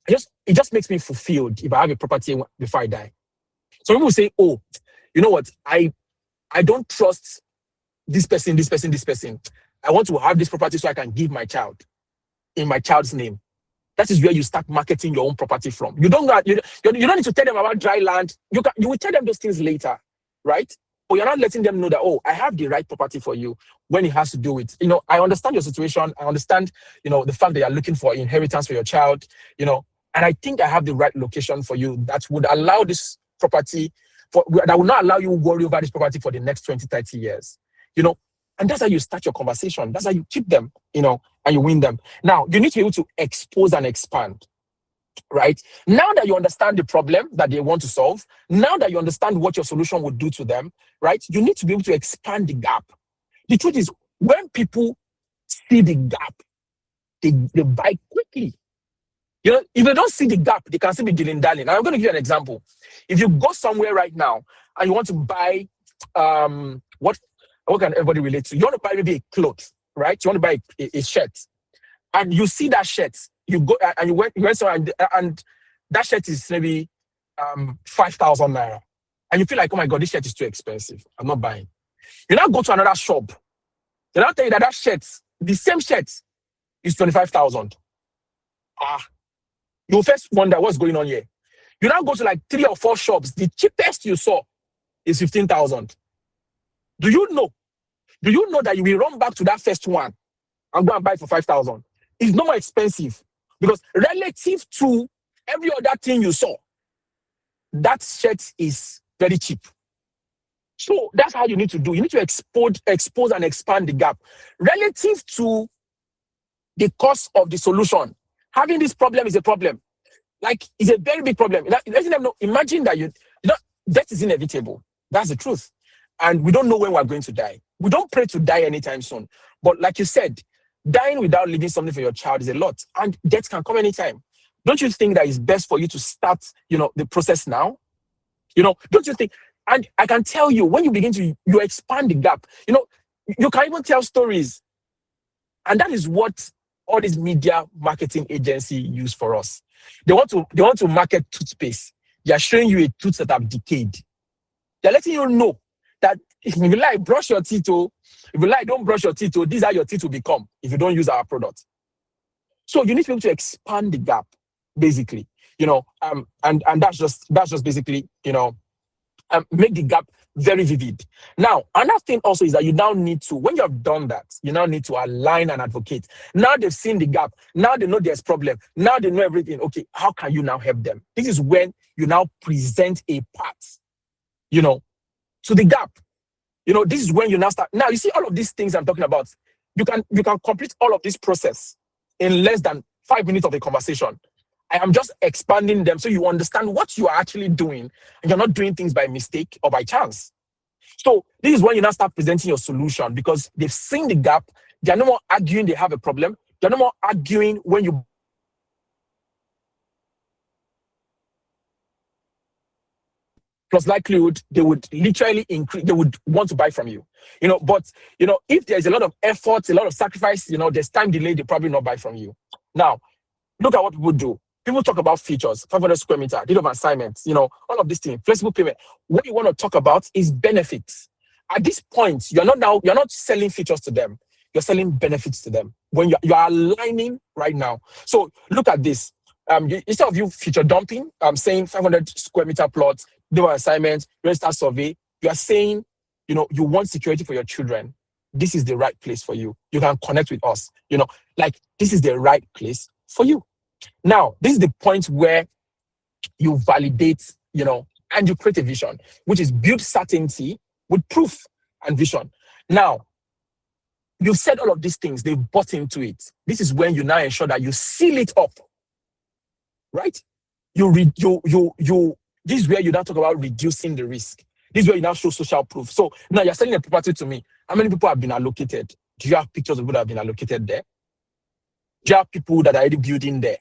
it just makes me fulfilled if I have a property before I die. Some people say, oh, you know what, I don't trust this person. I want to have this property so I can give my child in my child's name. That is where you start marketing your own property from. You don't need to tell them about dry land. You will tell them those things later, right? But you're not letting them know that, oh, I have the right property for you when it has to do with, I understand your situation. I understand, the fact that you're looking for inheritance for your child, and I think I have the right location for you that would allow this property, that will not allow you to worry over this property for the next 20, 30 years, and that's how you start your conversation. That's how you keep them, and you win them. Now, you need to be able to expose and expand, right? Now that you understand the problem that they want to solve, now that you understand what your solution would do to them, right? You need to be able to expand the gap. The truth is, when people see the gap, they buy quickly. If they don't see the gap, they can still be dilly-dallying. Now, I'm going to give you an example. If you go somewhere right now and you want to buy, what can everybody relate to? You want to buy maybe a cloth, right? You want to buy a shirt, and you see that shirt. You go and you went somewhere, and that shirt is maybe 5,000 naira, and you feel like, oh my god, this shirt is too expensive. I'm not buying. You now go to another shop. They now tell you that shirt, the same shirt, is 25,000. You first wonder what's going on here. You now go to like 3 or 4 shops. The cheapest you saw is 15,000. Do you know that you will run back to that first one and go and buy it for 5,000? It's no more expensive because relative to every other thing you saw, that shirt is very cheap. So that's how you need to do. You need to expose and expand the gap relative to the cost of the solution. Having this problem is a problem. Like, it's a very big problem. Letting them know, imagine that death is inevitable. That's the truth. And we don't know when we're going to die. We don't pray to die anytime soon. But like you said, dying without leaving something for your child is a lot. And death can come anytime. Don't you think that it's best for you to start, the process now? Don't you think? And I can tell you, when you begin to, you expand the gap. You can even tell stories. And that is what all these media marketing agency use for us. They want to market toothpaste. They are showing you a tooth that have decayed. They're letting you know that if you like, brush your teeth, if you like, don't brush your teeth, these are your teeth will become if you don't use our product. So you need to be able to expand the gap, basically, and that's just basically, make the gap very vivid. Now, another thing also is that you now need to, when you have done that, you now need to align and advocate. Now they've seen the gap. Now they know there's problem. Now they know everything. Okay, how can you now help them? This is when you now present a path, to the gap. This is when you now start. Now, you see all of these things I'm talking about. You can complete all of this process in less than 5 minutes of a conversation. I am just expanding them so you understand what you are actually doing and you're not doing things by mistake or by chance. So this is when you now start presenting your solution because they've seen the gap. They're no more arguing they have a problem. They're no more arguing when you plus likelihood they would literally increase, they would want to buy from you. But if there's a lot of effort, a lot of sacrifice, there's time delay, they probably not buy from you. Now, look at what people do. People talk about features, 500 square meter, deed of assignments, all of these things, flexible payment. What you want to talk about is benefits. At this point, you're not selling features to them. You're selling benefits to them when you are aligning right now. So look at this. Instead of you feature dumping, saying 500 square meter plots, do an assignment, register survey, you are saying, you want security for your children. This is the right place for you. You can connect with us. This is the right place for you. Now, this is the point where you validate, and you create a vision, which is build certainty with proof and vision. Now, you've said all of these things, they've bought into it. This is when you now ensure that you seal it up, right? This is where you now talk about reducing the risk. This is where you now show social proof. So now you're selling a property to me. How many people have been allocated? Do you have pictures of people that have been allocated there? Do you have people that are already building there?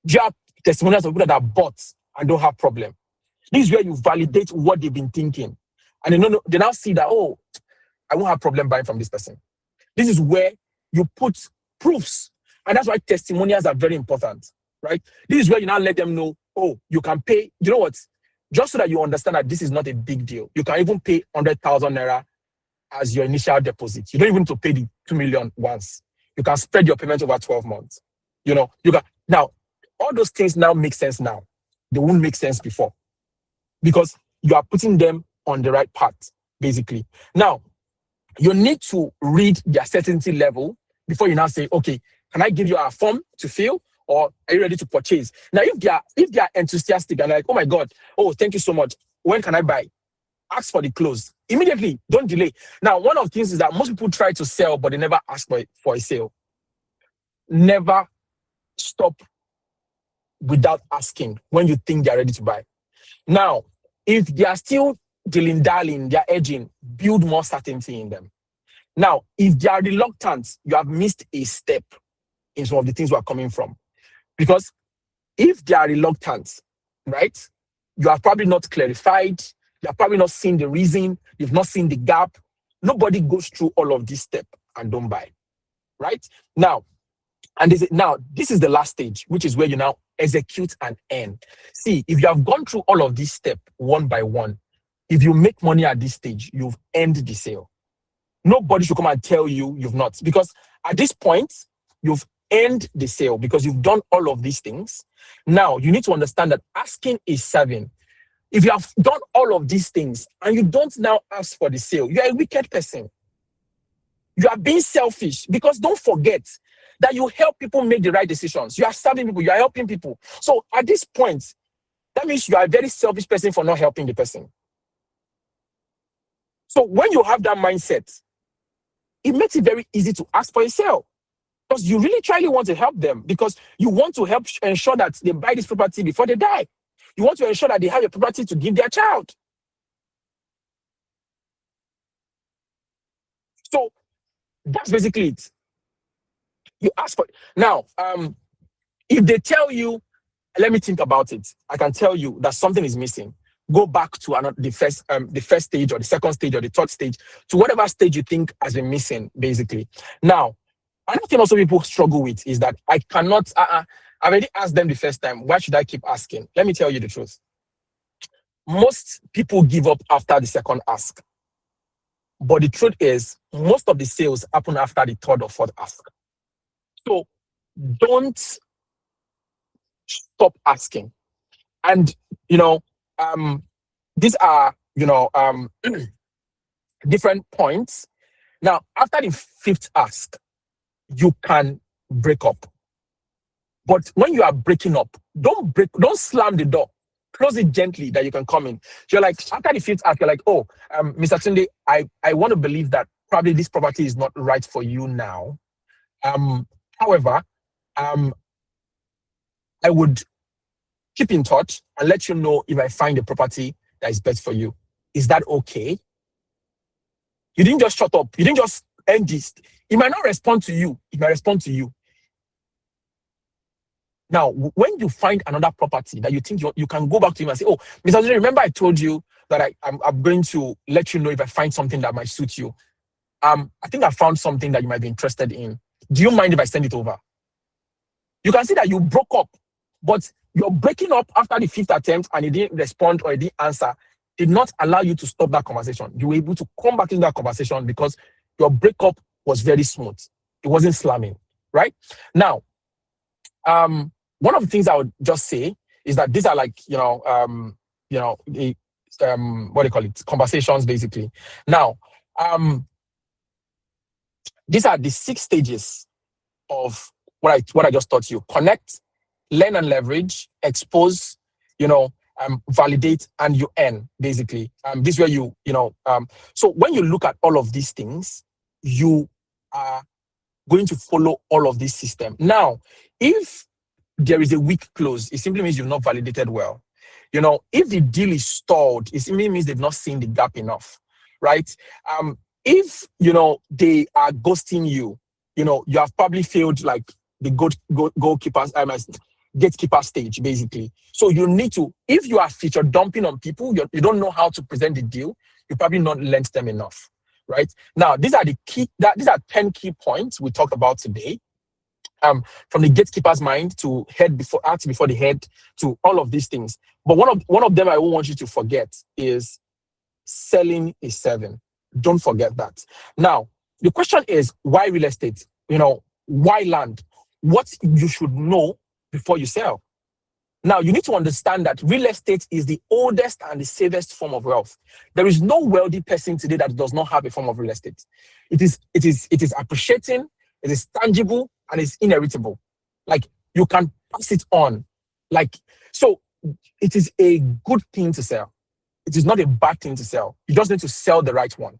Do you have testimonials of people that are bought and don't have problem? This is where you validate what they've been thinking. And they now see that, I won't have problem buying from this person. This is where you put proofs. And that's why testimonials are very important, right? This is where you now let them know, you can pay, you know what? Just so that you understand that this is not a big deal. You can even pay 100,000 naira as your initial deposit. You don't even need to pay the 2 million once. You can spread your payment over 12 months. You can now, all those things now make sense now. They won't make sense before. Because you are putting them on the right path, basically. Now, you need to read their certainty level before you now say, okay, can I give you a form to fill, or are you ready to purchase? Now, if they are enthusiastic and like, oh my God, thank you so much. When can I buy? Ask for the close. Immediately, don't delay. Now, one of the things is that most people try to sell, but they never ask for a sale. Never stop without asking when you think they're ready to buy. Now, if they are still dilly-dallying, they're edging, build more certainty in them. Now, if they are reluctant, you have missed a step in some of the things we are coming from. Because if they are reluctant, right, you have probably not clarified, you have probably not seen the reason, you've not seen the gap. Nobody goes through all of this step and don't buy, right? Now, this is the last stage, which is where you now execute and end. See, if you have gone through all of this step one by one, if you make money at this stage, you've ended the sale. Nobody should come and tell you you've not. Because at this point, you've ended the sale because you've done all of these things. Now, you need to understand that asking is serving. If you have done all of these things and you don't now ask for the sale, you are a wicked person. You are being selfish, because don't forget that you help people make the right decisions. You are serving people, you are helping people. So at this point, that means you are a very selfish person for not helping the person. So when you have that mindset, it makes it very easy to ask for a sale, because you really truly want to help them, because you want to help ensure that they buy this property before they die. You want to ensure that they have a property to give their child. So that's basically it. You ask for it. Now, if they tell you, let me think about it, I can tell you that something is missing. Go back to the first stage, or the second stage, or the third stage, to whatever stage you think has been missing, basically. Now, another thing also people struggle with is that I cannot, I already asked them the first time, why should I keep asking? Let me tell you the truth. Most people give up after the second ask. But the truth is, most of the sales happen after the third or fourth ask. So don't stop asking. And, these are, different points. Now, after the fifth ask, you can break up. But when you are breaking up, don't slam the door. Close it gently that you can come in. So you're like, after the fifth ask, you're like, Mr. Tunde, I want to believe that probably this property is not right for you now. However, I would keep in touch and let you know if I find a property that is best for you. Is that okay? You didn't just shut up. You didn't just end this. It might not respond to you. It might respond to you. Now, when you find another property that you think you can go back to him and say, Mr. Tunde, remember I told you that I'm going to let you know if I find something that might suit you. I think I found something that you might be interested in. Do you mind if I send it over? You can see that you broke up, but your breaking up after the 5th attempt and he didn't respond or he didn't answer did not allow you to stop that conversation. You were able to come back into that conversation because your breakup was very smooth. It wasn't slamming, right? Now, one of the things I would just say is that these are like, what do you call it? Conversations, basically. Now, these are the 6 stages of what I just taught you: connect, learn and leverage, expose, validate, and you earn, basically. This is where so when you look at all of these things, you are going to follow all of this system. Now, if there is a weak close, it simply means you've not validated well. If the deal is stalled, it simply means they've not seen the gap enough, right? If they are ghosting you, you have probably failed like the goalkeepers, gatekeeper stage, basically. So you need to, if you are feature dumping on people, you don't know how to present the deal, you probably not lent them enough, right? Now, these are 10 key points we talked about today. From the gatekeeper's mind to act before the head to all of these things. But one of them I won't want you to forget is selling is serving. Don't forget that. Now, the question is, why real estate? Why land? What you should know before you sell. Now, you need to understand that real estate is the oldest and the safest form of wealth. There is no wealthy person today that does not have a form of real estate. It is appreciating, it is tangible, and it's inheritable. Like, you can pass it on. So it is a good thing to sell. It is not a bad thing to sell. You just need to sell the right one,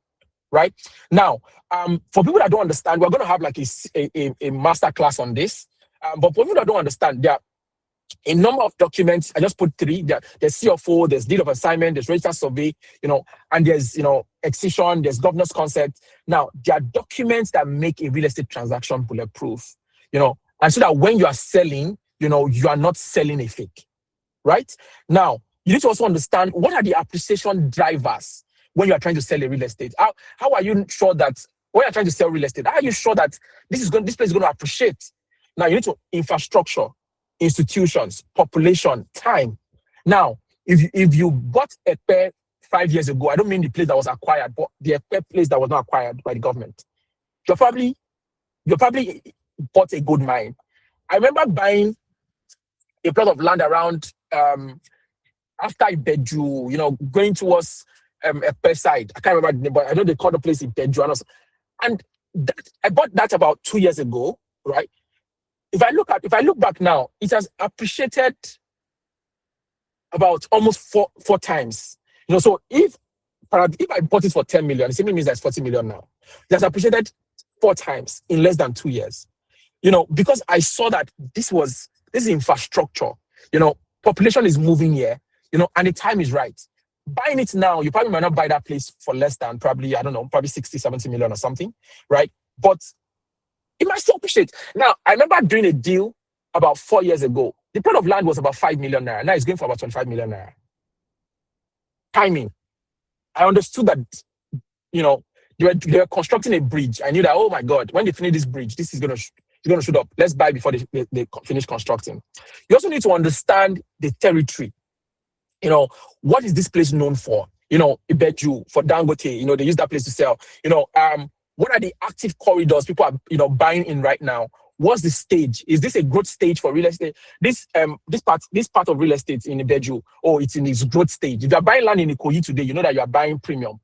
right? Now, for people that don't understand, we're going to have like a master class on this. But for people that don't understand, there are a number of documents. I just put 3. There's CFO, there's deed of assignment, there's register survey, and there's, excision, there's governor's consent. Now, there are documents that make a real estate transaction bulletproof, and so that when you are selling, you are not selling a fake, right? Now, you need to also understand what are the appreciation drivers when you are trying to sell a real estate. How are you sure that when you're trying to sell real estate, how are you sure that this place is going to appreciate? Now, you need to infrastructure, institutions, population, time. Now, if you bought a pair 5 years ago, I don't mean the place that was acquired, but the place that was not acquired by the government. You probably bought a good mine. I remember buying a plot of land around after Ibeju, going towards a per side. I can't remember the name, but I know they call the place Ibeju. And I bought that about 2 years ago, right? If I look back now, it has appreciated about almost four times. So if I bought it for 10 million, it simply means that's 40 million now. It has appreciated 4 times in less than 2 years. Because I saw that this is infrastructure. Population is moving here, and the time is right. Buying it now, you probably might not buy that place for less than probably 60, 70 million or something, right? But it might still appreciate. Now, I remember doing a deal about 4 years ago. The plot of land was about 5 million naira. Now it's going for about 25 million naira. Timing. I understood that, they were constructing a bridge. I knew that, oh my God, when they finish this bridge, this is going to shoot up. Let's buy before they finish constructing. You also need to understand the territory. What is this place known for? Ibeju, for Dangote, they use that place to sell. What are the active corridors people are, buying in right now? What's the stage? Is this a growth stage for real estate? This part of real estate in Ibeju, it's in its growth stage. If you are buying land in Ikoyi today, you know that you are buying premium.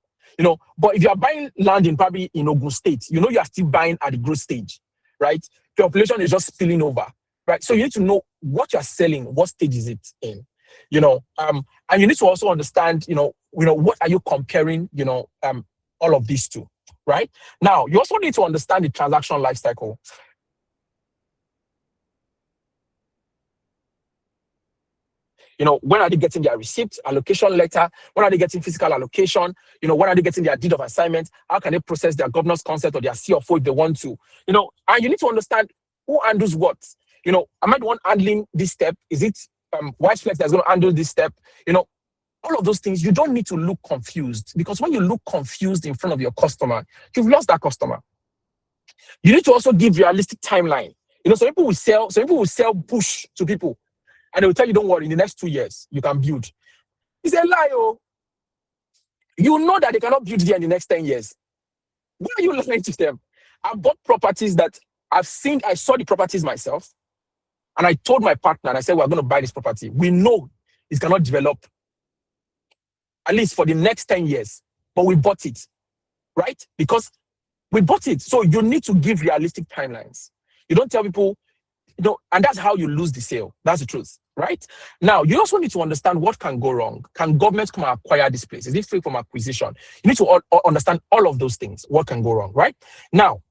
But if you are buying land in probably in Ogun State, you are still buying at the growth stage, right? Population is just spilling over, right? So you need to know what you are selling, what stage is it in, and you need to also understand, what are you comparing, all of these to, right? Now, you also need to understand the transaction life cycle. When are they getting their receipt, allocation letter? When are they getting physical allocation? When are they getting their deed of assignment? How can they process their governor's consent or their CFO if they want to? And you need to understand who handles what. Am I the one handling this step? Is it WyseFlex that's going to handle this step? All of those things, you don't need to look confused, because when you look confused in front of your customer, you've lost that customer. You need to also give realistic timeline. Some people will sell push to people, and they will tell you, don't worry, in the next 2 years, you can build. It's a lie, oh. You know that they cannot build there in the next 10 years. Why are you lying to them? I bought properties that I saw the properties myself, and I told my partner, and I said, we're going to buy this property. We know it cannot develop, at least for the next 10 years, but we bought it, right? Because we bought it. So you need to give realistic timelines. You don't tell people, and that's how you lose the sale. That's the truth, right? Now, you also need to understand what can go wrong. Can government come and acquire this place? Is it free from acquisition? You need to understand all of those things, what can go wrong, right? Now,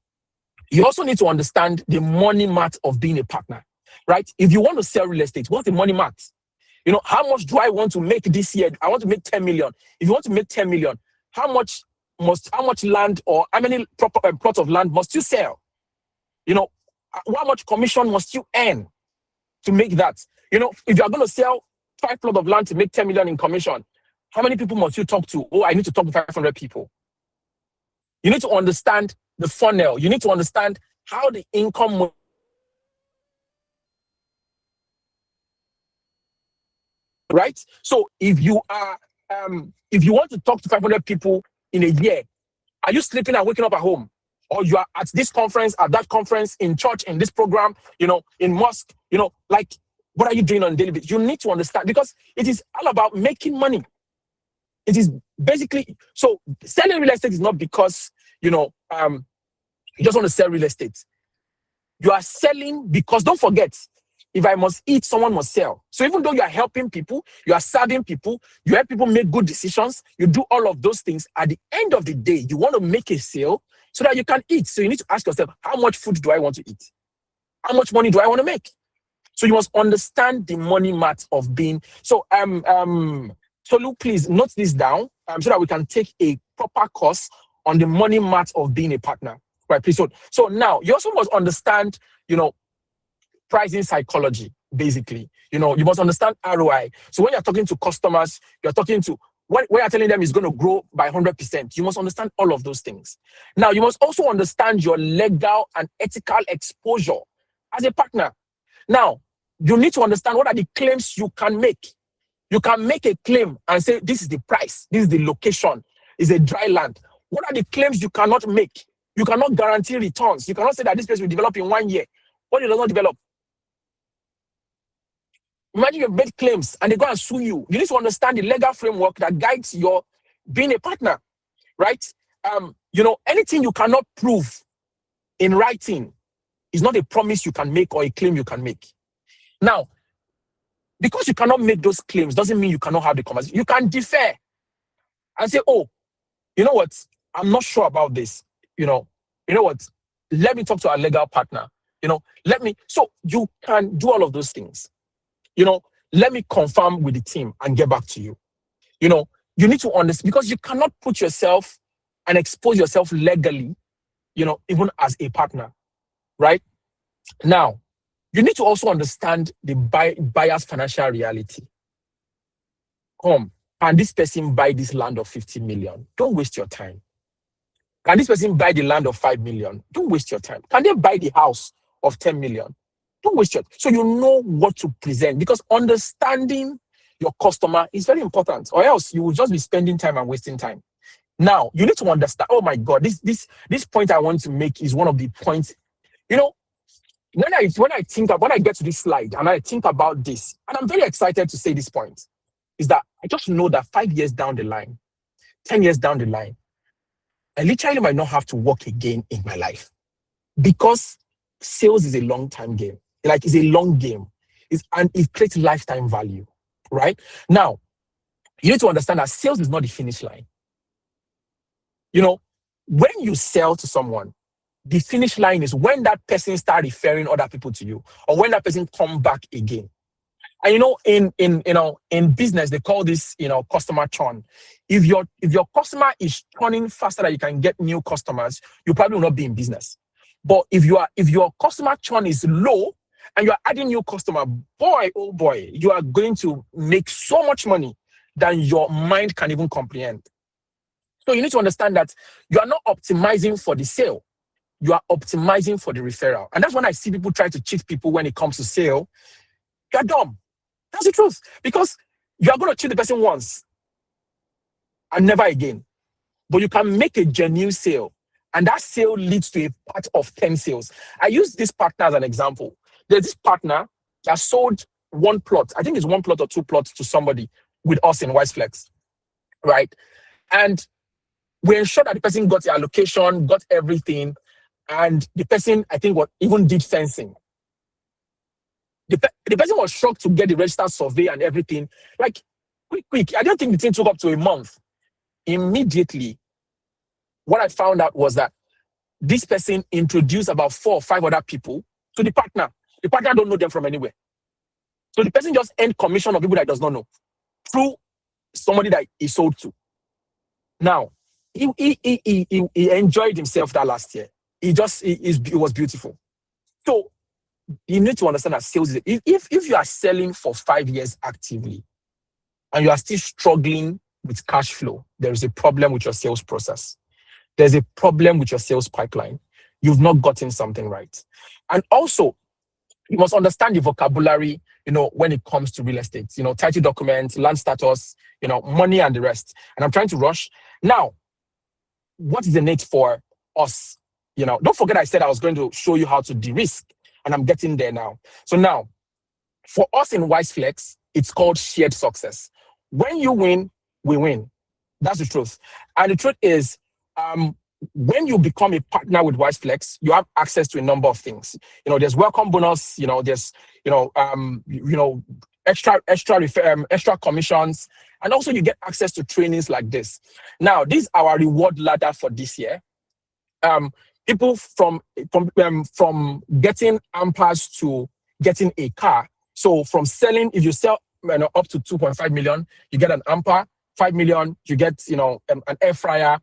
you also need to understand the money math of being a partner, right? If you want to sell real estate, what's the money math? How much do I want to make this year? I want to make 10 million. If you want to make 10 million, how much land, or how many plots of land must you sell? How much commission must you earn to make that? If you're going to sell 5 plots of land to make 10 million in commission, how many people must you talk to? Oh, I need to talk to 500 people. You need to understand the funnel. You need to understand how the income, right? So if you want to talk to 500 people in a year, are you sleeping and waking up at home? Or you are at this conference, at that conference, in church, in this program, in mosque, what are you doing on a daily basis? You need to understand, because it is all about making money. It is basically, so selling real estate is not because, you just want to sell real estate. You are selling because, don't forget, if I must eat, someone must sell. So even though you are helping people, you are serving people, you help people make good decisions, you do all of those things, at the end of the day, you want to make a sale so that you can eat. So you need to ask yourself, how much food do I want to eat? How much money do I want to make? So you must understand the money math of being. So Tolu, please note this down so that we can take a proper course on the money math of being a partner. Right, please. So now you also must understand, pricing psychology, basically. You must understand ROI. So when you're talking to customers, you're talking to, when you're telling them it's going to grow by 100%, you must understand all of those things. Now, you must also understand your legal and ethical exposure as a partner. Now, you need to understand what are the claims you can make. You can make a claim and say, this is the price, this is the location, it's a dry land. What are the claims you cannot make? You cannot guarantee returns. You cannot say that this place will develop in 1 year. What it does not develop? Imagine you've made claims and they go and sue you. You need to understand the legal framework that guides your being a partner, right? Anything you cannot prove in writing is not a promise you can make or a claim you can make. Now, because you cannot make those claims doesn't mean you cannot have the conversation. You can defer and say, oh, you know what? I'm not sure about this. You know what? Let me talk to our legal partner. So you can do all of those things. Let me confirm with the team and get back to you. You need to understand, because you cannot put yourself and expose yourself legally, even as a partner, right? Now, you need to also understand the buyer's financial reality. Can this person buy this land of 50 million? Don't waste your time. Can this person buy the land of 5 million? Don't waste your time. Can they buy the house of 10 million? Don't waste your time. So you know what to present, because understanding your customer is very important, or else you will just be spending time and wasting time. Now, you need to understand, oh my God, this point I want to make is one of the points, when I get to this slide and I think about this, and I'm very excited to say this point, is that I just know that 5 years down the line, 10 years down the line, I literally might not have to work again in my life, because sales is a long-time game. It's a long game. And it creates lifetime value, right? Now, you need to understand that sales is not the finish line. When you sell to someone, the finish line is when that person starts referring other people to you, or when that person come back again. And in business, they call this, customer churn. If your customer is churning faster than you can get new customers, you probably will not be in business. But if your customer churn is low and you are adding new customer, boy, oh boy, you are going to make so much money. than your mind can even comprehend. So you need to understand that you are not optimizing for the sale. You are optimizing for the referral. And that's when I see people try to cheat people when it comes to sale. You're dumb. That's the truth. Because you are going to cheat the person once and never again. But you can make a genuine sale. And that sale leads to a part of 10 sales. I use this partner as an example. There's this partner that sold one plot. I think it's one plot or two plots to somebody with us in WyseFlex, right? And we ensured that the person got the allocation, got everything. And the person, I think, even did fencing. The person was shocked to get the registered survey and everything. Like, quick. I don't think the thing took up to a month. Immediately, what I found out was that this person introduced about 4 or 5 other people to the partner. The partner don't know them from anywhere. So the person just earned commission of people that does not know through somebody that he sold to. Now, he enjoyed himself that last year. It was beautiful. So you need to understand that sales is, if you are selling for 5 years actively and you are still struggling with cash flow, there is a problem with your sales process. There's a problem with your sales pipeline. You've not gotten something right. And also, you must understand the vocabulary, when it comes to real estate, title documents, land status, money and the rest. And I'm trying to rush. Now, what is the need for us? Don't forget I said I was going to show you how to de-risk, and I'm getting there now. So now, for us in WyseFlex, it's called shared success. When you win, we win. That's the truth. And the truth is, when you become a partner with WyseFlex, you have access to a number of things. There's welcome bonus. There's extra commissions, and also you get access to trainings like this. Now, this is our reward ladder for this year. People from getting ampers to getting a car. So from selling, if you sell up to 2.5 million, you get an amper. 5 million, you get an air fryer.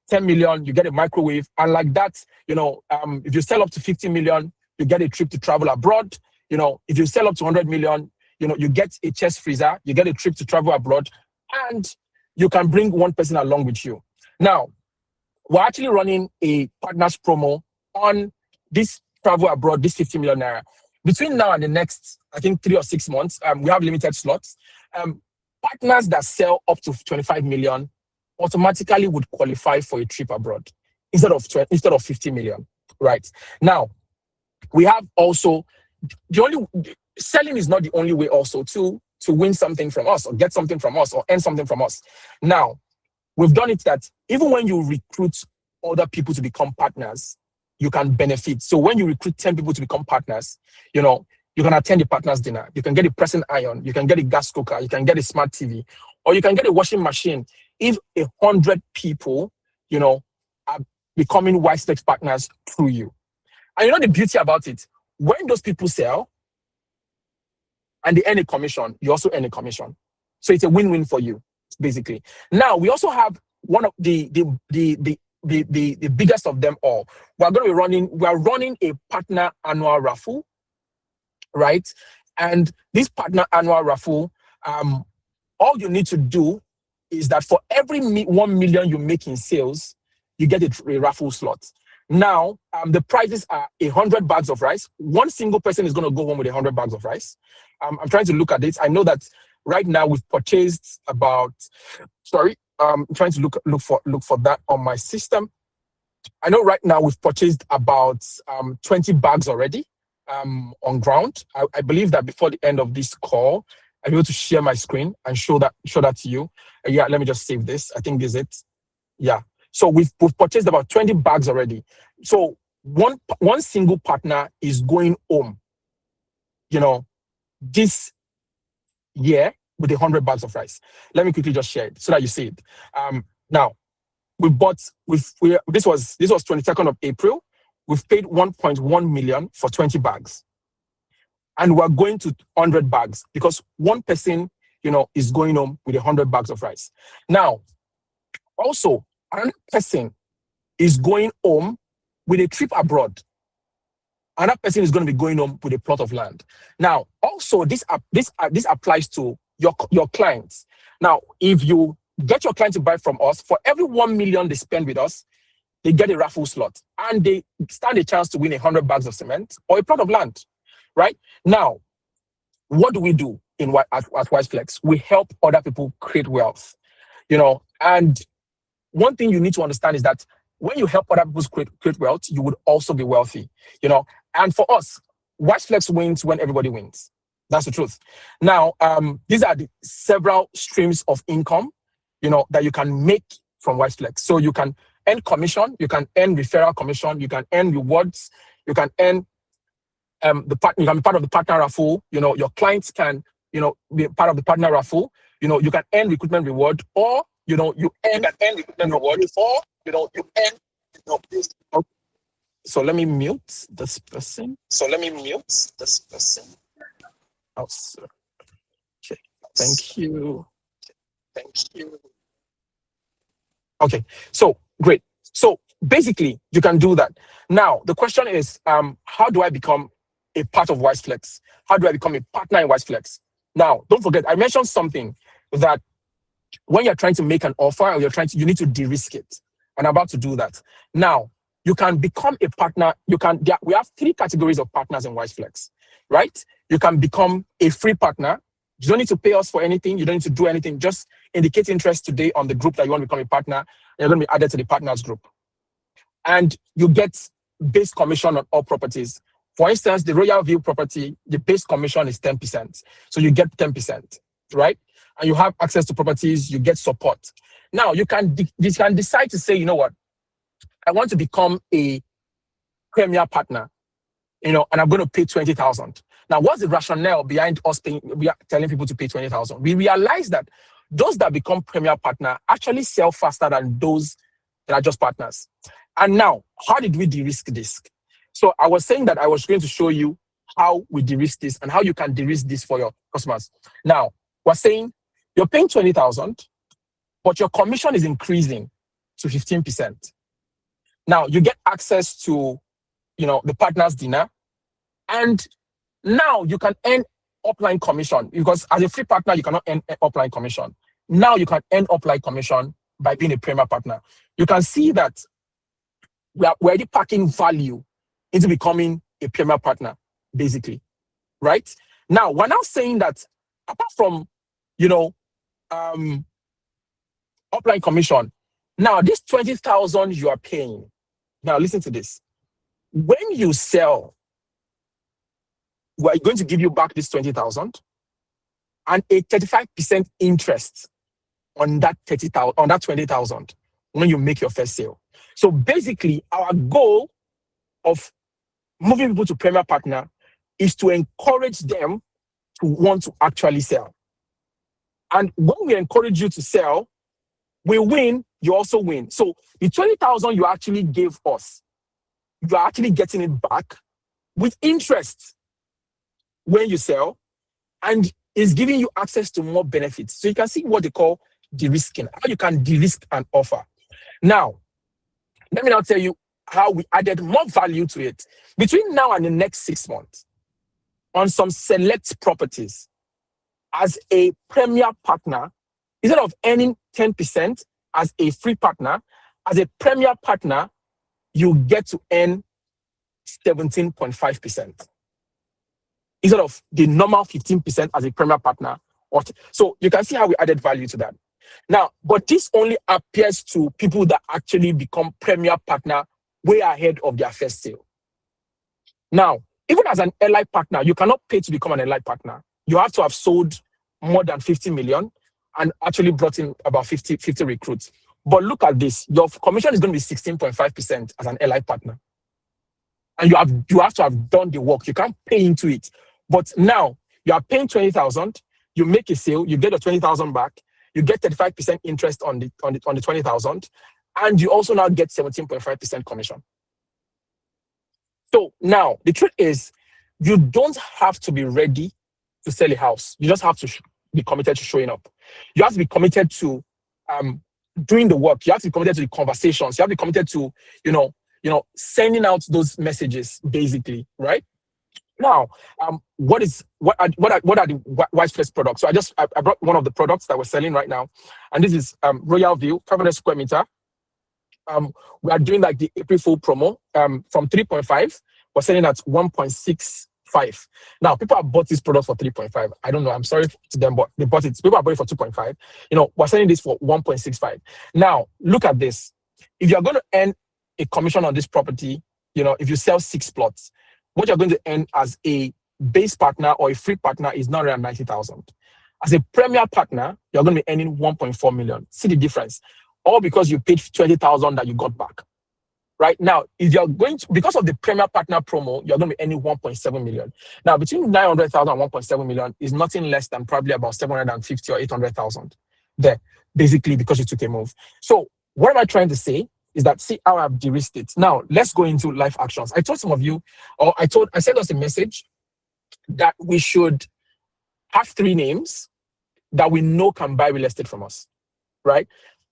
10 million, you get a microwave. And like that, if you sell up to 50 million, you get a trip to travel abroad. If you sell up to 100 million, you get a chest freezer, you get a trip to travel abroad, and you can bring one person along with you. Now, we're actually running a partners promo on this travel abroad, this 50 million naira. Between now and the next, I think 3 or 6 months, we have limited slots. Partners that sell up to 25 million automatically would qualify for a trip abroad instead of 50 million, right? Now, we have also, selling is not the only way also to win something from us or get something from us or earn something from us. Now, we've done it that even when you recruit other people to become partners, you can benefit. So when you recruit 10 people to become partners, you can attend the partners dinner. You can get a pressing iron. You can get a gas cooker. You can get a smart TV, or you can get a washing machine. If 100 people, are becoming WyseFlex partners through you. And the beauty about it, when those people sell and they earn a commission, you also earn a commission. So it's a win-win for you, basically. Now, we also have one of the biggest of them all. We are running a partner annual raffle, right? And this partner annual raffle, all you need to do is that for every 1 million you make in sales, you get a raffle slot. Now, the prizes are 100 bags of rice. One single person is going to go home with 100 bags of rice. I'm trying to look at it. I know that right now we've purchased about. I'm trying to look for that on my system. I know right now we've purchased about 20 bags already on ground. I believe that before the end of this call, I'll be able to share my screen and show that to you. Yeah, let me just save this. I think this is it. Yeah. So we've purchased about 20 bags already. So one single partner is going home, this year with 100 bags of rice. Let me quickly just share it so that you see it. Now, this was 22nd of April. We've paid 1.1 million for 20 bags. And we're going to 100 bags because one person, is going home with 100 bags of rice. Now, also, another person is going home with a trip abroad. Another person is going to be going home with a plot of land. Now, also, this applies to your clients. Now, if you get your client to buy from us, for every 1 million they spend with us, they get a raffle slot and they stand a chance to win 100 bags of cement or a plot of land, right? Now, what do we do at WyseFlex? We help other people create wealth, and one thing you need to understand is that when you help other people create wealth, you would also be wealthy, and for us, WyseFlex wins when everybody wins. That's the truth. Now, these are the several streams of income, that you can make from WyseFlex. So you can earn commission, you can earn referral commission, you can earn rewards, you can earn you can be part of the partner raffle. Your clients can, be part of the partner raffle. You can earn recruitment reward, or you can earn recruitment reward, or you earn this. Okay. So let me mute this person. Oh, sir. Okay. Thank you. Okay. So great. So basically, you can do that. Now, the question is, how do I become a part of WyseFlex? How do I become a partner in WyseFlex? Now, don't forget, I mentioned something that when you're trying to make an offer, or you need to de-risk it. And I'm about to do that. Now, you can become a partner. We have 3 categories of partners in WyseFlex, right? You can become a free partner. You don't need to pay us for anything. You don't need to do anything. Just indicate interest today on the group that you want to become a partner. And you're going to be added to the partners group. And you get base commission on all properties. For instance, the Royal View property, the base commission is 10%. So you get 10%, right? And you have access to properties, you get support. Now, you can decide to say, you know what? I want to become a premier partner, and I'm going to pay 20,000. Now, what's the rationale behind us telling people to pay 20,000? We realize that those that become premier partner actually sell faster than those that are just partners. And now, how did we de-risk this? So I was saying that I was going to show you how we de-risk this and how you can de-risk this for your customers. Now, we're saying you're paying 20,000, but your commission is increasing to 15%. Now, you get access to, the partners dinner, and now you can earn upline commission, because as a free partner, you cannot earn upline commission. Now you can earn upline commission by being a premier partner. You can see that we're already packing value into becoming a premier partner, basically, right? Now, we're now saying that apart from, upline commission, now this 20,000 you are paying. Now, listen to this. When you sell, we're going to give you back this 20,000 and a 35% interest on that 20,000 when you make your first sale. So basically, our goal of moving people to premier partner is to encourage them to want to actually sell. And when we encourage you to sell, we win, you also win. So the 20,000 you actually gave us, you are actually getting it back with interest when you sell, and is giving you access to more benefits. So you can see what they call de-risking, how you can de-risk an offer. Now, let me now tell you how we added more value to it. Between now and the next 6 months, on some select properties, as a premier partner, instead of earning 10% as a free partner, as a premier partner, you get to earn 17.5%. Instead of the normal 15% as a premier partner. So you can see how we added value to that. Now, but this only appears to people that actually become premier partner way ahead of their first sale. Now, even as an ally partner, you cannot pay to become an ally partner. You have to have sold more than 50 million and actually brought in about 50 recruits. But look at this. Your commission is going to be 16.5% as an ally partner. And you have to have done the work. You can't pay into it. But now you are paying 20,000, you make a sale, you get the 20,000 back, you get 35% interest on the 20,000, and you also now get 17.5% commission. So now the truth is, you don't have to be ready to sell a house. You just have to be committed to showing up. You have to be committed to doing the work. You have to be committed to the conversations. You have to be committed to, sending out those messages, basically, right? Now, what are the WyseFlex products? So I brought one of the products that we're selling right now, and this is Royal View 500 square meter. We are doing like the April Fool promo from 3.5. We're selling at 1.65. Now, people have bought this product for 3.5. I don't know. I'm sorry to them, but they bought it. People are buying it for 2.5. We're selling this for 1.65. Now, look at this. If you're going to earn a commission on this property, if you sell 6 plots, what you're going to earn as a base partner or a free partner is 990,000. As a premier partner, you're going to be earning 1.4 million. See the difference? All because you paid 20,000 that you got back. Right now, if you're going to, because of the premier partner promo, you're going to be earning 1.7 million. Now, between 900,000 and 1.7 million is nothing less than probably about 750 or 800,000 there, basically because you took a move. So what am I trying to say? Is that see how I've de-risked it. Now, let's go into life actions. I told some of you, or I sent us a message that we should have 3 names that we know can buy real estate from us, right?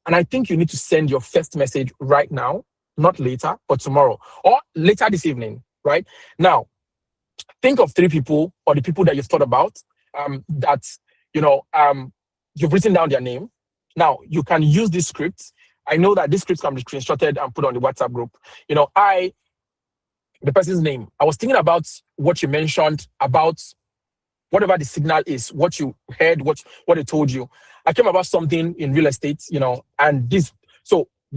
And I think you need to send your first message right now, not later, but tomorrow, or later this evening, right? Now, think of 3 people or the people that you've thought about that, you've written down their name. Now, you can use this script. I know that this script can be screenshotted and put on the WhatsApp group. The person's name. I was thinking about what you mentioned about whatever the signal is, what you heard, what they told you. I came about something in real estate, and this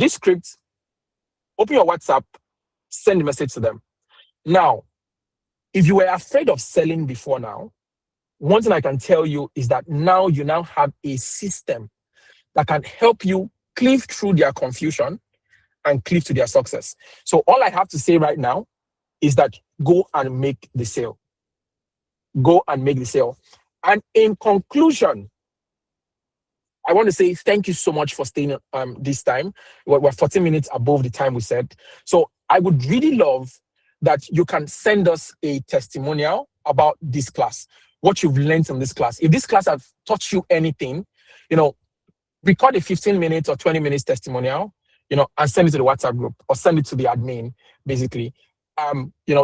script, open your WhatsApp, send a message to them. Now, if you were afraid of selling before now, one thing I can tell you is that now you have a system that can help you cleave through their confusion and cleave to their success. So all I have to say right now is that go and make the sale. Go and make the sale. And in conclusion, I want to say thank you so much for staying this time. We're 14 minutes above the time we said. So I would really love that you can send us a testimonial about this class, what you've learned from this class. If this class has taught you anything, record a 15 minutes or 20 minutes testimonial, and send it to the WhatsApp group or send it to the admin, basically,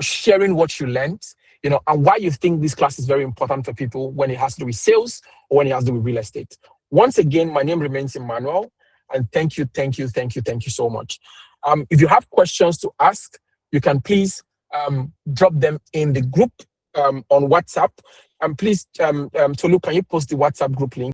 sharing what you learned, and why you think this class is very important for people when it has to do with sales or when it has to do with real estate. Once again, my name remains Emmanuel, and thank you so much. If you have questions to ask, you can please drop them in the group on WhatsApp. And please, Tolu, can you post the WhatsApp group link?